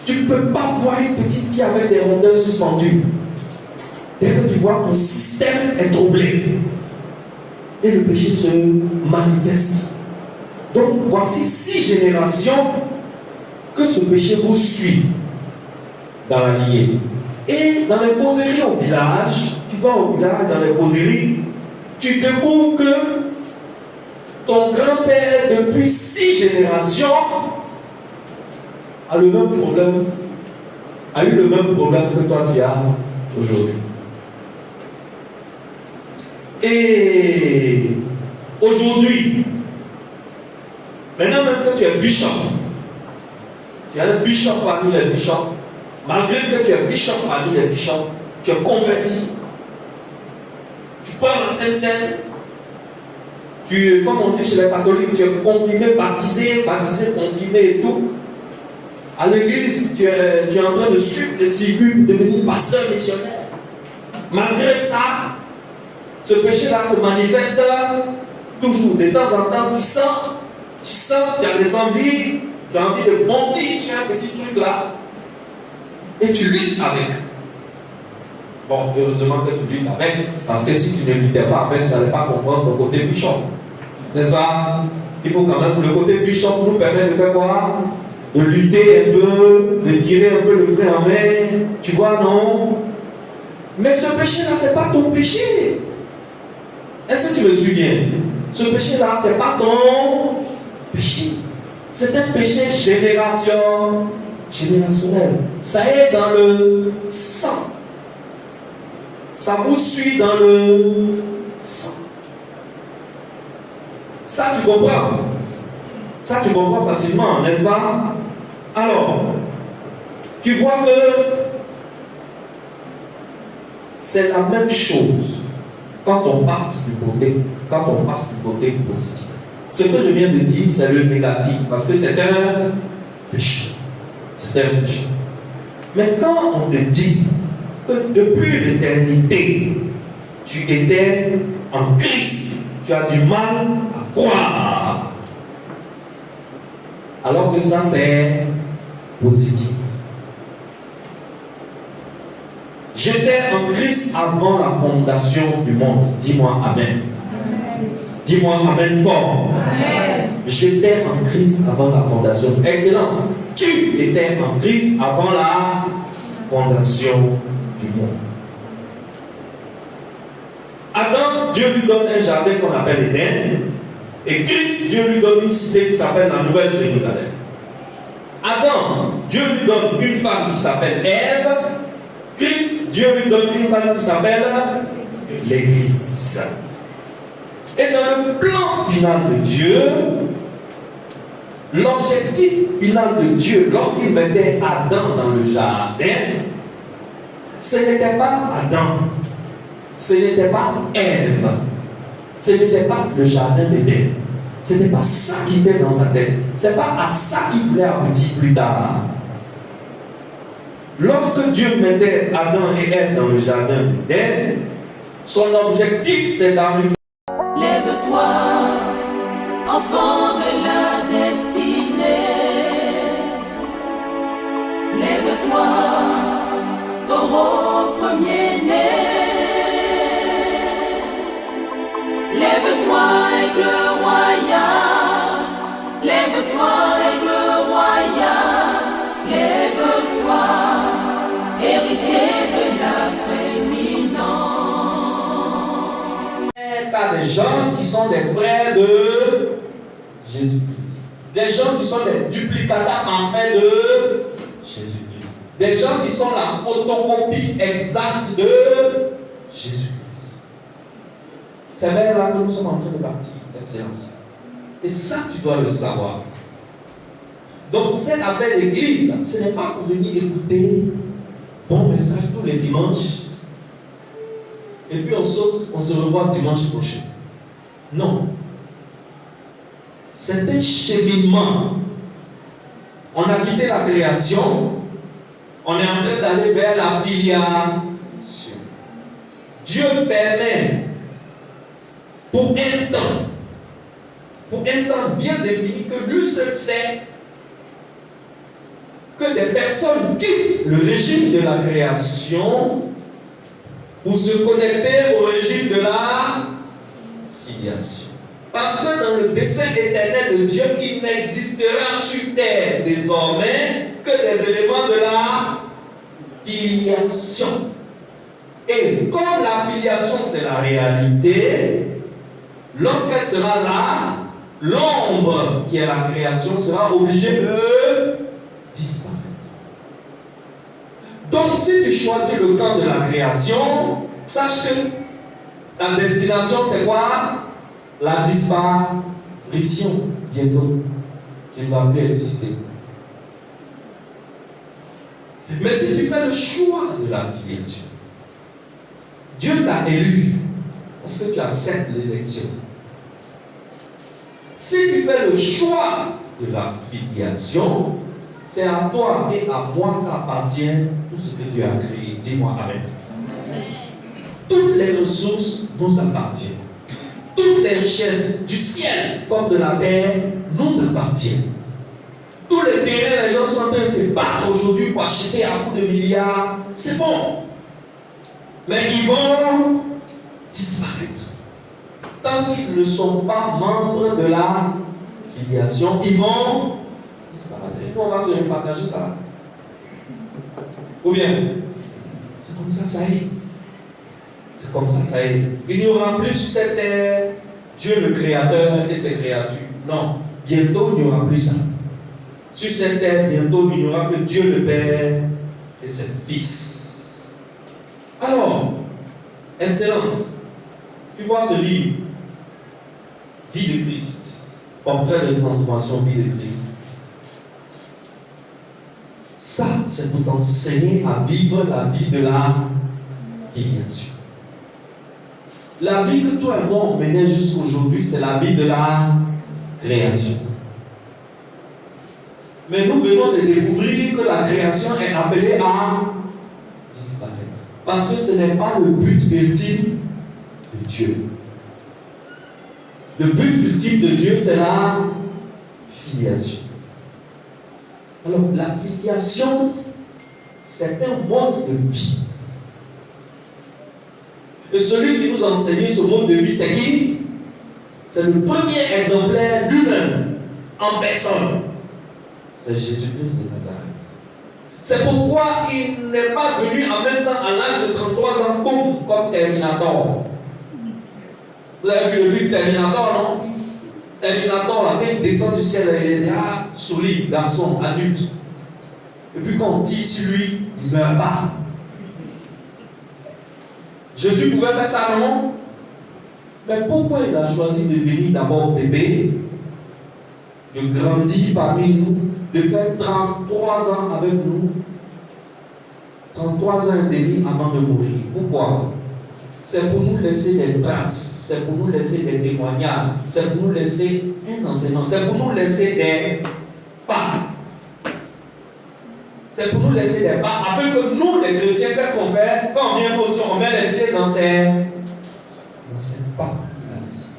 Tu ne peux pas voir une petite fille avec des rondeurs suspendues. Dès que tu vois, ton système est troublé. Et le péché se manifeste. Donc voici 6 générations que ce péché vous suit dans la lignée. Et dans les causeries au village, tu vas au village, dans les causeries, tu découvres que ton grand-père, depuis 6 générations, a eu le même problème que toi tu as aujourd'hui. Et aujourd'hui, maintenant même que tu es bishop, tu es un bishop parmi les bishops, malgré que tu es bishop parmi les bishops, tu es converti, tu prends la Sainte Seine, comme on dit chez les catholiques, tu es confirmé, baptisé, confirmé et tout. À l'église, tu es en train de suivre le circuit pour devenir pasteur missionnaire. Malgré ça, ce péché-là se manifeste toujours. De temps en temps, tu sens, tu as des envies, tu as envie de bondir sur un petit truc là. Et tu luttes avec. Bon, heureusement que tu luttes avec, parce que si tu ne luttais pas avec, je n'allais pas comprendre ton côté bishop. N'est-ce pas? Il faut quand même, le côté bishop nous permet de faire quoi? De lutter un peu, de tirer un peu le frein en main, tu vois, non? Mais ce péché-là, ce n'est pas ton péché. Est-ce que tu me suis bien? Ce péché-là, ce n'est pas ton péché. C'est un péché générationnel. Ça est dans le sang. Ça vous suit dans le sang. Ça, tu comprends? Ça, tu comprends facilement, n'est-ce pas? Alors, tu vois que c'est la même chose quand on passe du côté positif. Ce que je viens de dire, c'est le négatif, parce que c'est un péché. C'est un péché. Mais quand on te dit que depuis l'éternité, tu étais en Christ, tu as du mal à croire. Alors que ça, c'est positif. J'étais en Christ avant la fondation du monde. Dis-moi Amen. Dis-moi Amen fort. Amen. J'étais en Christ avant la fondation. Excellence. Tu étais en Christ avant la fondation du monde. Adam, Dieu lui donne un jardin qu'on appelle Éden. Et Christ, Dieu lui donne une cité qui s'appelle la Nouvelle Jérusalem. Adam, Dieu lui donne une femme qui s'appelle Ève. Christ, Dieu lui donne une femme qui s'appelle l'Église. Et dans le plan final de Dieu, l'objectif final de Dieu, lorsqu'il mettait Adam dans le jardin, ce n'était pas Adam, ce n'était pas Ève, ce n'était pas le jardin d'Éden, Ce n'est pas ça qui était dans sa tête. Ce n'est pas à ça qu'il voulait aboutir plus tard. Lorsque Dieu mettait Adam et Ève dans le jardin d'Éden, son objectif c'est d'arriver. Lève-toi, enfant de la destinée. Lève-toi, taureau premier-né. Lève-toi, aigle royal. Lève-toi, aigle royal. Lève-toi, héritier de la prééminence. Tu as des gens qui sont des frères de Jésus-Christ. Des gens qui sont des duplicateurs en fait de Jésus-Christ. Des gens qui sont la photocopie exacte de Jésus-Christ. C'est vers là que nous sommes en train de partir, Excellence. Et ça, tu dois le savoir. Donc, cette affaire d'église, ce n'est pas pour venir écouter bon message tous les dimanches. Et puis on saute, on se revoit dimanche prochain. Non. C'est un cheminement. On a quitté la création. On est en train d'aller vers la filiation. Dieu permet pour un temps bien défini que lui seul sait que des personnes quittent le régime de la création pour se connecter au régime de la filiation. Parce que dans le dessein éternel de Dieu, il n'existera sur terre désormais que des éléments de la filiation. Et comme la filiation c'est la réalité, lorsqu'elle sera là, l'ombre qui est la création sera obligée de disparaître. Donc si tu choisis le camp de la création, sache que la destination c'est quoi? La disparition. Bientôt, tu ne vas plus exister. Mais si tu fais le choix de la filiation, Dieu t'a élu parce que tu acceptes l'élection. Si tu fais le choix de la filiation, c'est à toi et à moi qu'appartient tout ce que Dieu a créé. Dis-moi Amen. Toutes les ressources nous appartiennent. Toutes les richesses du ciel comme de la terre nous appartiennent. Tous les terrains, les gens sont en train de se battre aujourd'hui pour acheter à coups de milliards. C'est bon. Mais ils vont disparaître. Tant qu'ils ne sont pas membres de la filiation, ils vont disparaître. Et nous, on va se repartager ça. Ou bien, c'est comme ça, ça y est. C'est comme ça, ça y est. Il n'y aura plus sur cette terre Dieu le Créateur et ses créatures. Non, bientôt il n'y aura plus ça. Sur cette terre, bientôt il n'y aura que Dieu le Père et ses fils. Alors, Excellence, tu vois ce livre, Vie de Christ, portrait de transformation, vie de Christ. Ça, c'est pour t'enseigner à vivre la vie de la filiation. La vie que toi et moi on menait jusqu'aujourd'hui, c'est la vie de la création. Mais nous venons de découvrir que la création est appelée à disparaître. Parce que ce n'est pas le but ultime de Dieu. Le but ultime de Dieu, c'est la filiation. Alors, la filiation, c'est un mode de vie. Et celui qui nous a enseigné ce mode de vie, c'est qui? C'est le premier exemplaire lui-même, en personne. C'est Jésus-Christ de Nazareth. C'est pourquoi il n'est pas venu en même temps à l'âge de 33 ans, boum, comme Terminator. Vous avez vu le film Terminator, non? Terminator, là, quand il descend du ciel, il est déjà solide, garçon, adulte. Et puis quand on tire sur lui, il ne meurt pas. Jésus pouvait faire ça, non? Mais pourquoi il a choisi de venir d'abord bébé, de grandir parmi nous, de faire 33 ans avec nous, 33 ans et demi avant de mourir? Pourquoi? c'est pour nous laisser des traces, c'est pour nous laisser des témoignages, c'est pour nous laisser un enseignement, c'est pour nous laisser des pas. C'est pour nous laisser des pas, afin que nous, les chrétiens, qu'est-ce qu'on fait? Quand on vient aussi, on met les pieds dans ces pas qu'il a laissés.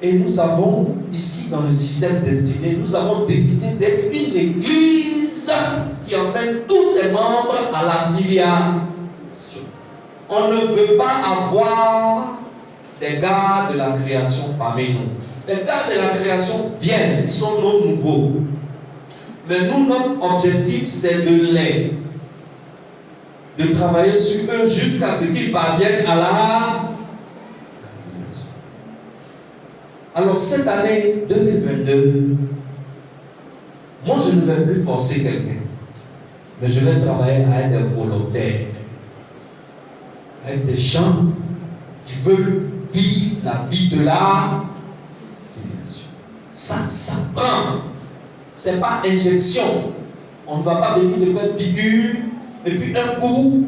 Et nous avons, ici dans le système destiné, nous avons décidé d'être une église qui emmène tous ses membres à la filiation. On ne veut pas avoir des gars de la création parmi nous. Les gars de la création viennent, ils sont nos nouveaux. Mais nous, notre objectif, c'est de travailler sur eux jusqu'à ce qu'ils parviennent à la filiation. Alors cette année 2022, moi je ne vais plus forcer quelqu'un, mais je vais travailler avec des volontaires, avec des gens qui veulent vivre la vie de la filiation. Ça prend. Ce n'est pas injection. On ne va pas venir de faire figure et puis un coup,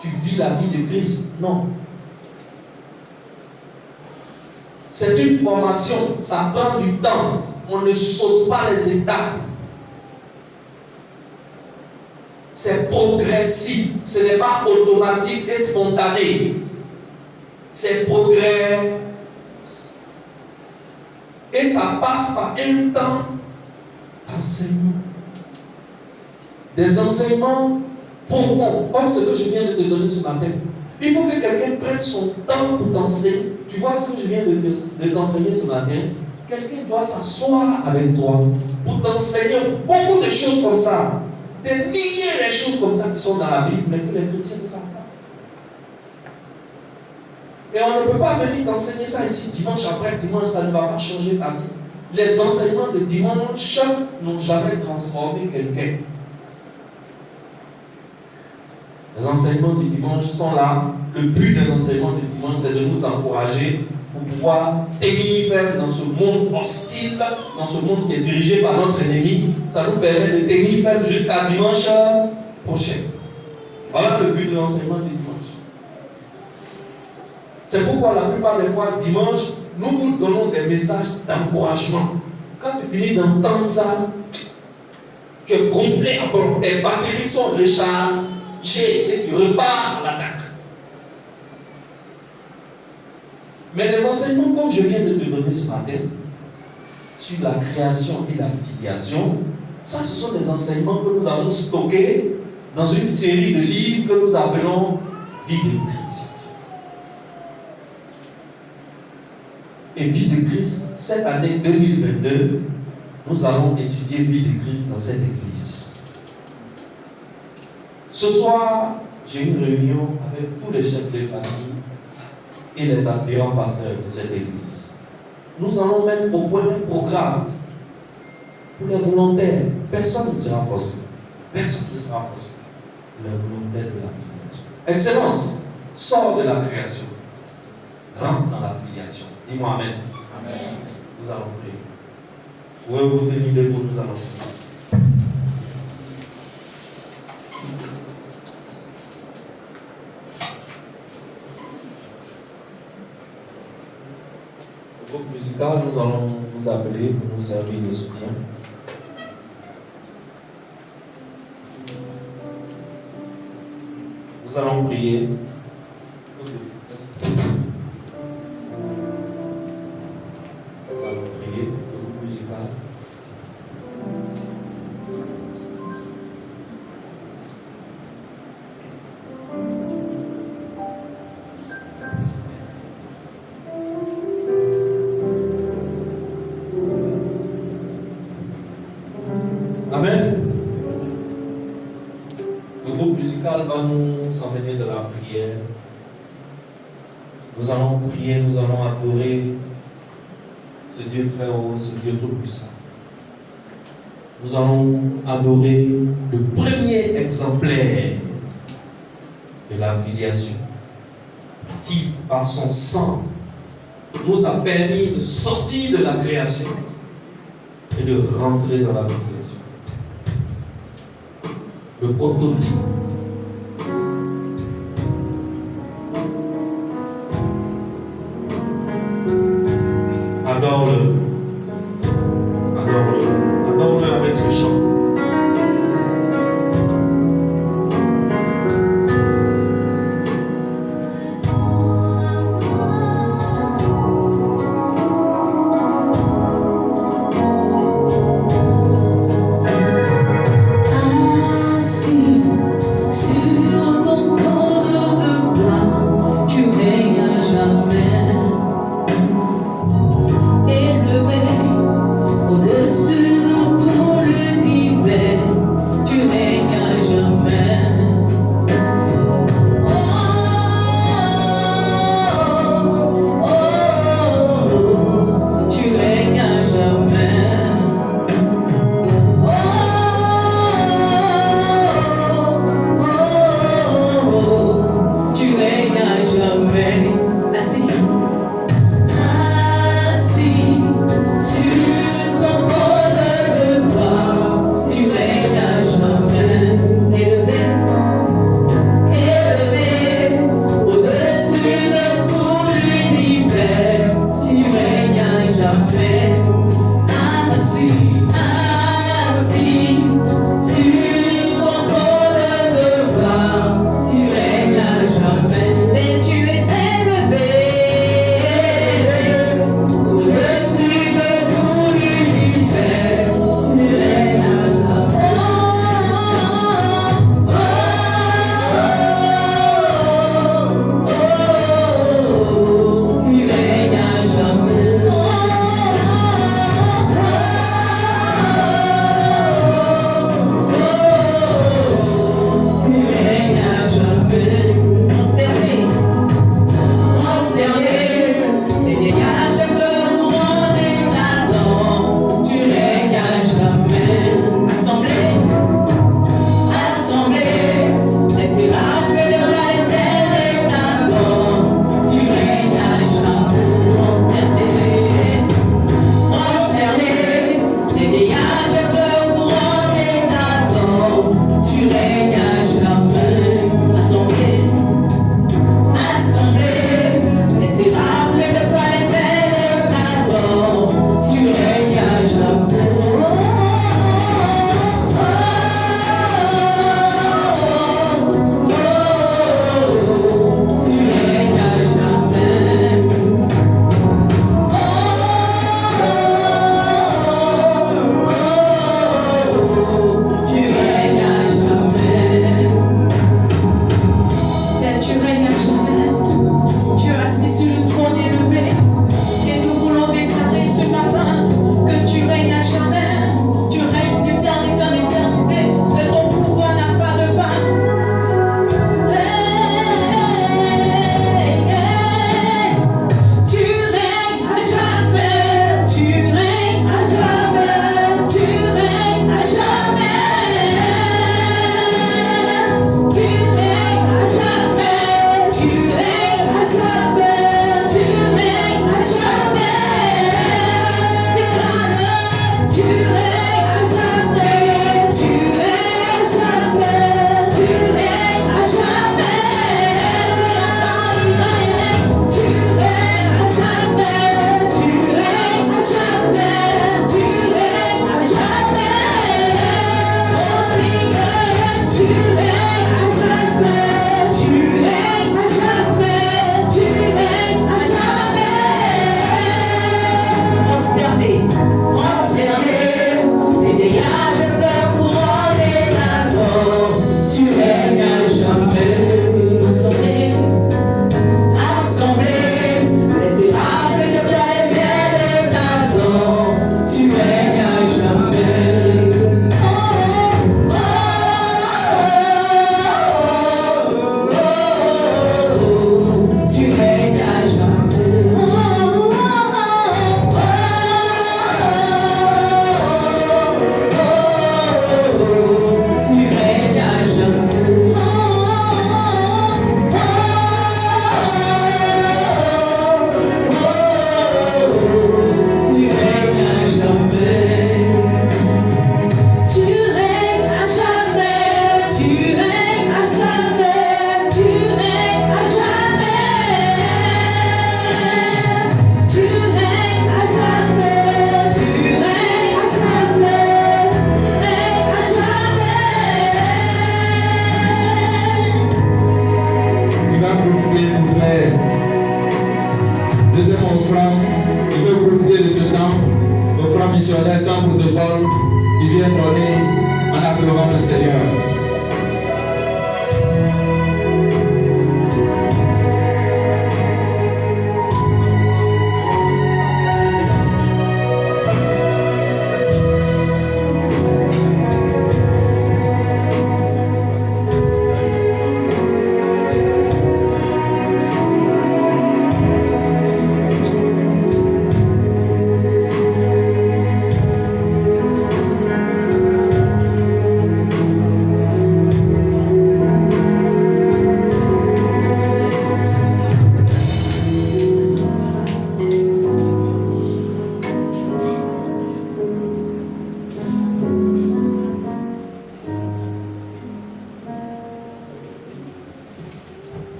tu vis la vie de Christ. Non. C'est une formation, ça prend du temps. On ne saute pas les étapes. C'est progressif, ce n'est pas automatique et spontané. C'est progrès. Et ça passe par un temps d'enseignement. Des enseignements profonds, comme ce que je viens de te donner ce matin. Il faut que quelqu'un prenne son temps pour t'enseigner. Tu vois ce que je viens de t'enseigner ce matin? Quelqu'un doit s'asseoir avec toi pour t'enseigner beaucoup de choses comme ça. Des milliers de choses comme ça qui sont dans la Bible, mais que les chrétiens ne savent pas. Et on ne peut pas venir t'enseigner ça ici dimanche après dimanche, ça ne va pas changer ta vie. Les enseignements de dimanche n'ont jamais transformé quelqu'un. Les enseignements du dimanche sont là. Le but des enseignements du dimanche, c'est de nous encourager pour pouvoir tenir ferme dans ce monde hostile, dans ce monde qui est dirigé par notre ennemi. Ça nous permet de tenir ferme jusqu'à dimanche prochain. Voilà le but de l'enseignement du dimanche. C'est pourquoi la plupart des fois, dimanche, nous vous donnons des messages d'encouragement. Quand tu finis d'entendre ça, tu es gonflé à bord, tes batteries sont rechargées et tu repars à l'attaque. Mais les enseignements, comme je viens de te donner ce matin, sur la création et la filiation, ça, ce sont des enseignements que nous avons stockés dans une série de livres que nous appelons Vie de Christ. Et Vie de Christ, cette année 2022, nous allons étudier Vie de Christ dans cette église. Ce soir, j'ai une réunion avec tous les chefs de famille et les aspirants pasteurs de cette église. Nous allons mettre au point un programme pour les volontaires. Personne ne sera forcé. Personne ne sera forcé. Les volontaires de la filiation. Excellence, sors de la création. Rentre dans la filiation. Dis-moi Amen. Amen. Nous allons prier. Pouvez-vous tenir debout, nous allons prier. Au groupe musical, nous allons vous appeler pour nous servir de soutien. Nous allons prier. Nous allons prier, le groupe musical. Amen. Le groupe musical va nous emmener dans la prière. Nous allons prier, nous allons adorer ce Dieu très haut, ce Dieu tout-puissant. Nous allons adorer le premier exemplaire de la filiation qui, par son sang, nous a permis de sortir de la création et de rentrer dans la filiation. Le prototype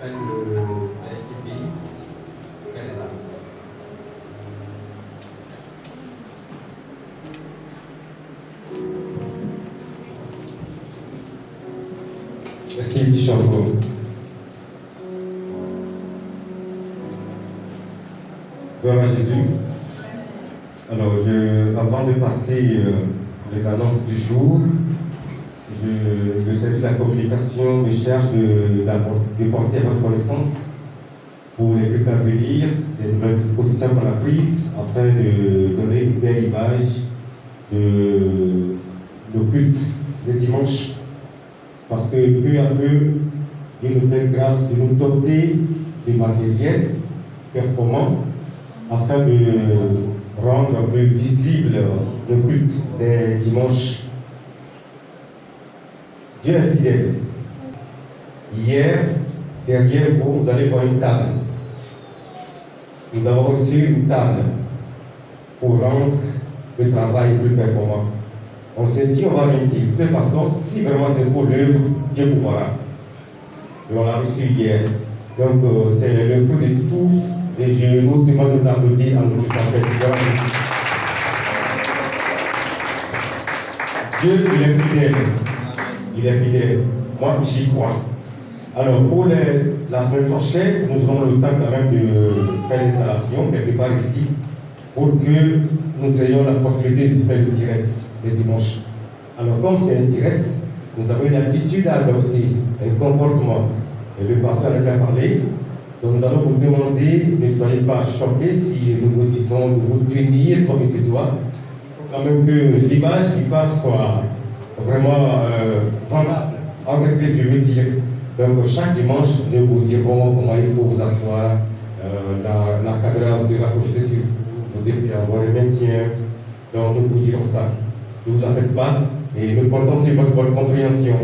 appelle l'équipe Canada. Est-ce qu'il chante encore? Gloire à Jésus. Alors, avant de passer les annonces du jour, je salue la communication, je cherche de porter à votre connaissance pour les buts à venir, des nouvelles dispositions qu'on a prises afin de donner une belle image de nos cultes des dimanches. Parce que peu à peu, Dieu nous fait grâce de nous doter du matériel performant afin de rendre plus visible le culte des dimanches. Dieu est fidèle. Hier, derrière vous, vous allez voir une table. Nous avons reçu une table pour rendre le travail plus performant. On s'est dit, on va rien dire. De toute façon, si vraiment c'est pour l'œuvre, Dieu pourra. Et on l'a reçu hier. Donc, c'est le fruit de tous. Et je nous demande de nous applaudir en nous disant Dieu, il est fidèle. Il est fidèle. Moi, j'y crois. Alors, pour la semaine prochaine, nous aurons le temps quand même de faire l'installation quelque part ici pour que nous ayons la possibilité de faire le direct les dimanches. Alors, comme c'est un direct, nous avons une attitude à adopter, un comportement. Et le pasteur en a déjà parlé. Donc, nous allons vous demander, ne soyez pas choqués si nous vous disons de vous tenir comme il se doit. Il faut quand même que l'image qui passe soit vraiment vendable. En quelque je veux dire. Donc, chaque dimanche, nous vous dirons comment il faut vous asseoir. La caméra vous devra projeter sur vous, vous devez avoir le maintien. Donc, nous vous dirons ça. Ne vous en faites pas et nous comptons sur votre bonne compréhension.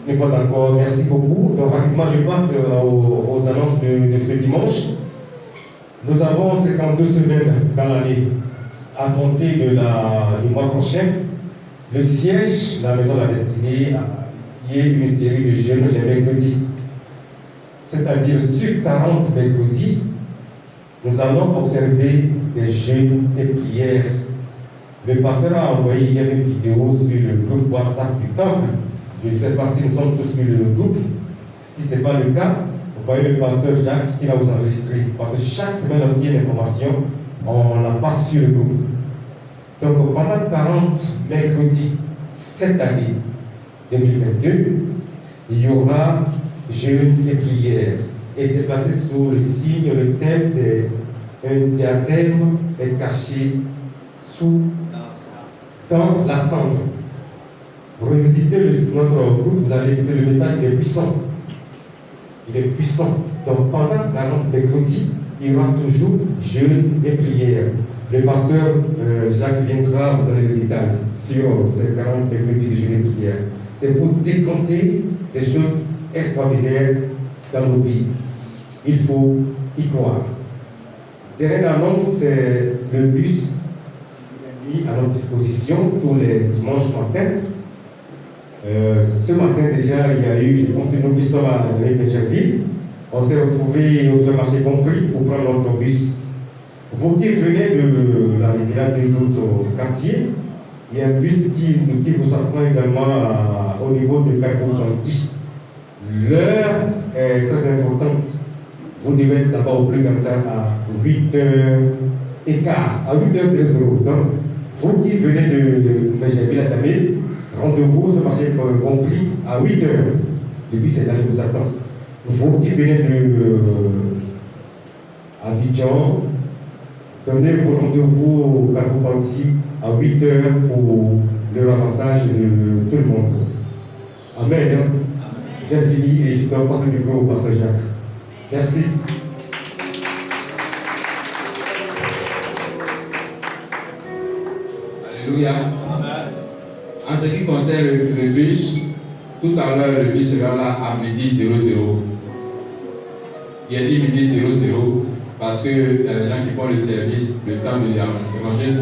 Une fois encore, merci beaucoup. Donc, rapidement, je passe aux annonces de ce dimanche. Nous avons 52 semaines dans l'année à compter du mois prochain. Le siège, la maison de la destinée, a initié une série de jeûnes les mercredis. C'est-à-dire, sur 40 mercredis, nous allons observer des jeûnes et prières. Le pasteur a envoyé hier une vidéo sur le groupe WhatsApp du temple. Je ne sais pas si nous sommes tous sur le groupe. Si ce n'est pas le cas, vous voyez le pasteur Jacques qui va vous enregistrer. Parce que chaque semaine, lorsqu'il y a une information, on la passe sur le groupe. Donc pendant 40 mercredis, cette année 2022, il y aura jeûne et prière. Et c'est placé sous le signe, le thème, c'est un diadème est caché dans la cendre. Vous revisitez notre groupe, vous allez écouter le message, il est puissant. Il est puissant. Donc pendant 40 mercredis, il y aura toujours jeûne et prière. Le pasteur Jacques viendra vous donner les détails sur ces 40 mercredis de jeûne et prière. C'est pour décompter des choses extraordinaires dans nos vies. Il faut y croire. Dernière annonce, c'est le bus mis à notre disposition tous les dimanches matin. Ce matin déjà, il y a eu, je pense, nous qui sommes à Bécherville. On s'est retrouvés au supermarché Compris pour prendre notre bus. Vous qui venez de la rivière de notre quartier, il y a un bus qui vous attend également au niveau de Carrefour d'Anti. L'heure est très importante. Vous devez être d'abord au plus grand temps à 8h15, à 8h00. Donc, vous qui venez de Bécherville à Tamé, rendez-vous sur le marché Compris à 8h. Le bus est allé vous attendre. Vous qui venez de Abidjan, donnez vos rendez-vous au Carrefour Panty à 8h pour le ramassage de tout le monde. Amen. J'ai fini et je dois passer le micro au pasteur Jacques. Merci. Alléluia. En ce qui concerne le bus, tout à l'heure, le bus sera là à midi 00. Il a dit midi 00 parce qu'il y a des gens qui font le service, le temps de manger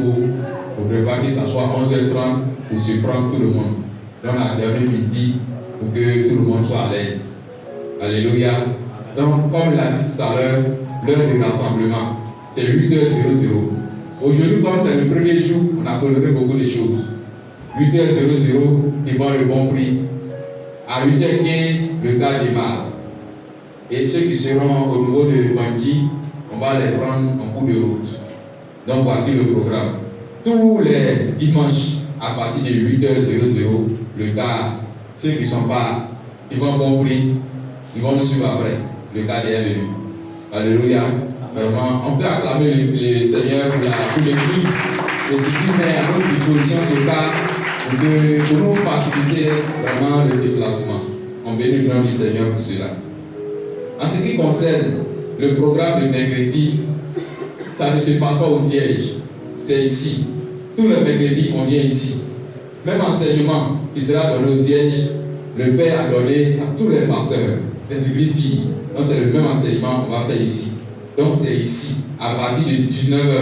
pour préparer que ça soit 11h30 pour surprendre tout le monde. Donc, la dernière midi, pour que tout le monde soit à l'aise. Alléluia. Donc, comme il a dit tout à l'heure, l'heure du rassemblement, c'est 8h00. Aujourd'hui, comme c'est le premier jour, on a coloré beaucoup de choses. 8h00, devant le bon prix. À 8h15, le gars démarre. Et ceux qui seront au niveau de Bandji, on va les prendre en cours de route. Donc voici le programme. Tous les dimanches, à partir de 8h00, le gars, ceux qui ne sont pas devant le bon prix, ils vont nous suivre après. Le gars est venu. Alléluia. Vraiment, on peut acclamer le Seigneur pour l'église. Les équipes mettent à notre disposition ce cas pour nous faciliter vraiment le déplacement. On bénit le nom du Seigneur pour cela. En ce qui concerne le programme de mercredi, ça ne se passe pas au siège, c'est ici. Tous les mercredis, on vient ici. Même enseignement qui sera donné au siège, le Père a donné à tous les pasteurs, les églises filles. Donc c'est le même enseignement qu'on va faire ici. Donc c'est ici, à partir de 19h.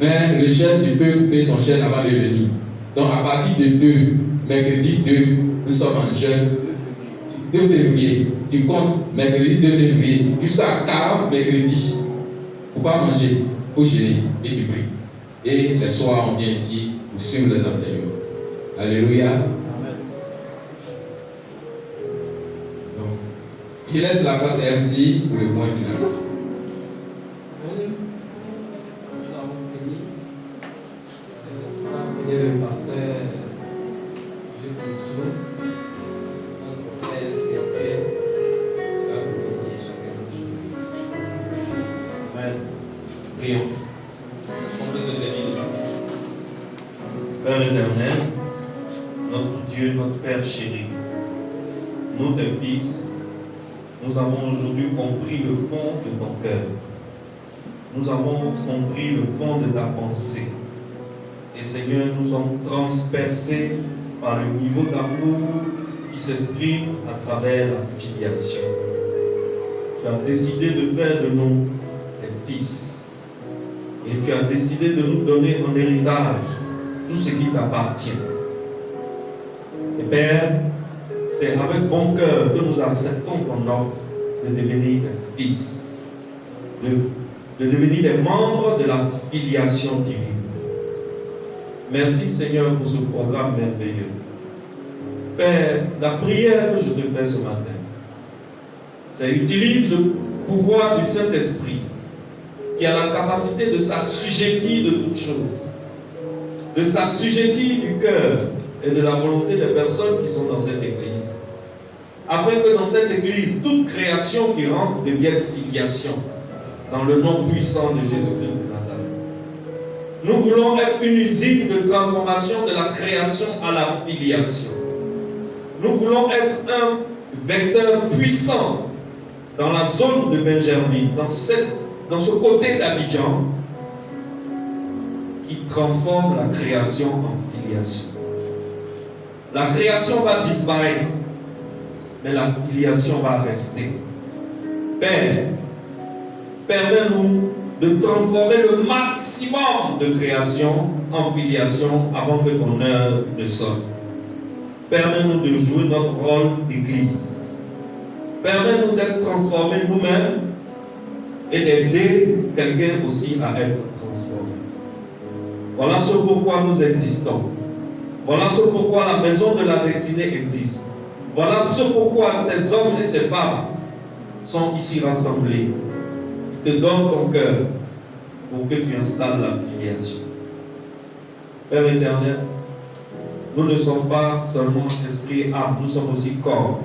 Mais le jeûne, tu peux couper ton jeûne avant de venir. Donc à partir de 2, mercredi 2, nous sommes en jeûne. 2 février, tu comptes mercredi 2 février, jusqu'à 40 mercredis. Il ne faut pas manger, il faut jeûner et tu pries. Et les soirs, on vient ici pour suivre les enseignements. Alléluia. Amen. Donc, il laisse la place à MC pour le point final. Nous avons fini. On va appeler le pasteur Dieu Couture, notre père spirituel, qui va nous bénir chacun de nous. Amen. Prions. Est-ce qu'on peut se tenir? Père éternel, notre Dieu, notre Père chéri, nous tes fils, nous avons aujourd'hui compris le fond de ton cœur. Nous avons compris le fond de ta pensée. Et Seigneur, nous sommes transpercés par le niveau d'amour qui s'exprime à travers la filiation. Tu as décidé de faire de nous tes fils. Et tu as décidé de nous donner en héritage tout ce qui t'appartient. Et Père, c'est avec bon cœur que nous acceptons ton offre de devenir des fils, de devenir des membres de la filiation divine. Merci Seigneur pour ce programme merveilleux. Père, la prière que je te fais ce matin, c'est utilise le pouvoir du Saint-Esprit qui a la capacité de s'assujettir de toutes choses, de s'assujettir du cœur et de la volonté des personnes qui sont dans cette église, afin que dans cette église, toute création qui rentre devienne filiation, dans le nom puissant de Jésus-Christ de Nazareth. Nous voulons être une usine de transformation de la création à la filiation. Nous voulons être un vecteur puissant dans la zone de Benjerville, dans ce côté d'Abidjan, qui transforme la création en filiation. La création va disparaître, mais la filiation va rester. Père, permets-nous de transformer le maximum de création en filiation avant que ton heure ne sonne. Permets-nous de jouer notre rôle d'église. Permets-nous d'être transformés nous-mêmes et d'aider quelqu'un aussi à être transformé. Voilà ce pourquoi nous existons. Voilà ce pourquoi la maison de la destinée existe. Voilà ce pourquoi ces hommes et ces femmes sont ici rassemblés. Ils te donnent ton cœur pour que tu installes la filiation. Père éternel, nous ne sommes pas seulement esprit et âme, nous sommes aussi corps.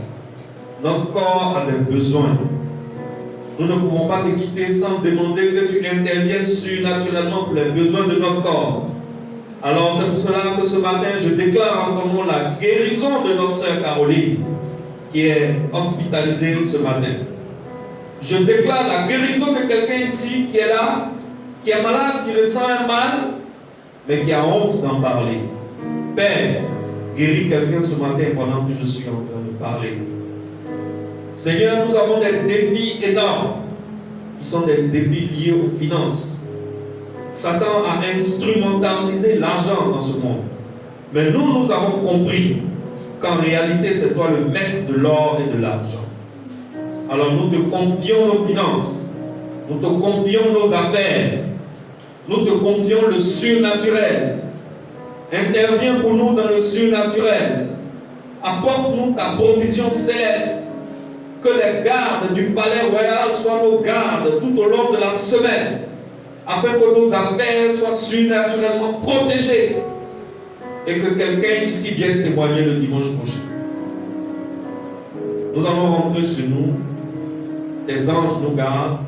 Notre corps a des besoins. Nous ne pouvons pas te quitter sans demander que tu interviennes surnaturellement pour les besoins de notre corps. Alors c'est pour cela que ce matin, je déclare en ton nom la guérison de notre sœur Caroline, qui est hospitalisée ce matin. Je déclare la guérison de quelqu'un ici qui est là, qui est malade, qui ressent un mal, mais qui a honte d'en parler. Père, guéris quelqu'un ce matin pendant que je suis en train de parler. Seigneur, nous avons des défis énormes, qui sont des défis liés aux finances. Satan a instrumentalisé l'argent dans ce monde. Mais nous avons compris qu'en réalité, c'est toi le maître de l'or et de l'argent. Alors nous te confions nos finances, nous te confions nos affaires, nous te confions le surnaturel. Interviens pour nous dans le surnaturel. Apporte-nous ta provision céleste. Que les gardes du palais royal soient nos gardes tout au long de la semaine, afin que nos affaires soient surnaturellement protégées et que quelqu'un ici vienne témoigner le dimanche prochain. Nous allons rentrer chez nous. Tes anges nous gardent.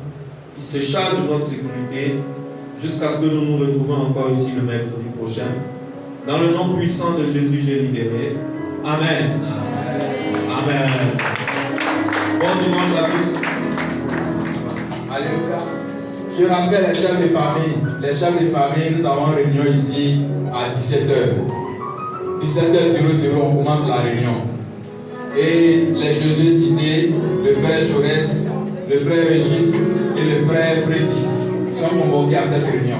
Ils se chargent de notre sécurité jusqu'à ce que nous nous retrouvions encore ici le mercredi prochain. Dans le nom puissant de Jésus, j'ai libéré. Amen. Amen. Bon dimanche à tous. Alléluia. Je rappelle les chefs de famille. Les chefs de famille, nous avons une réunion ici à 17h. 17h00, on commence la réunion. Et les Jésus cités, le frère Jaurès, le frère Régis et le frère Freddy sont convoqués à cette réunion.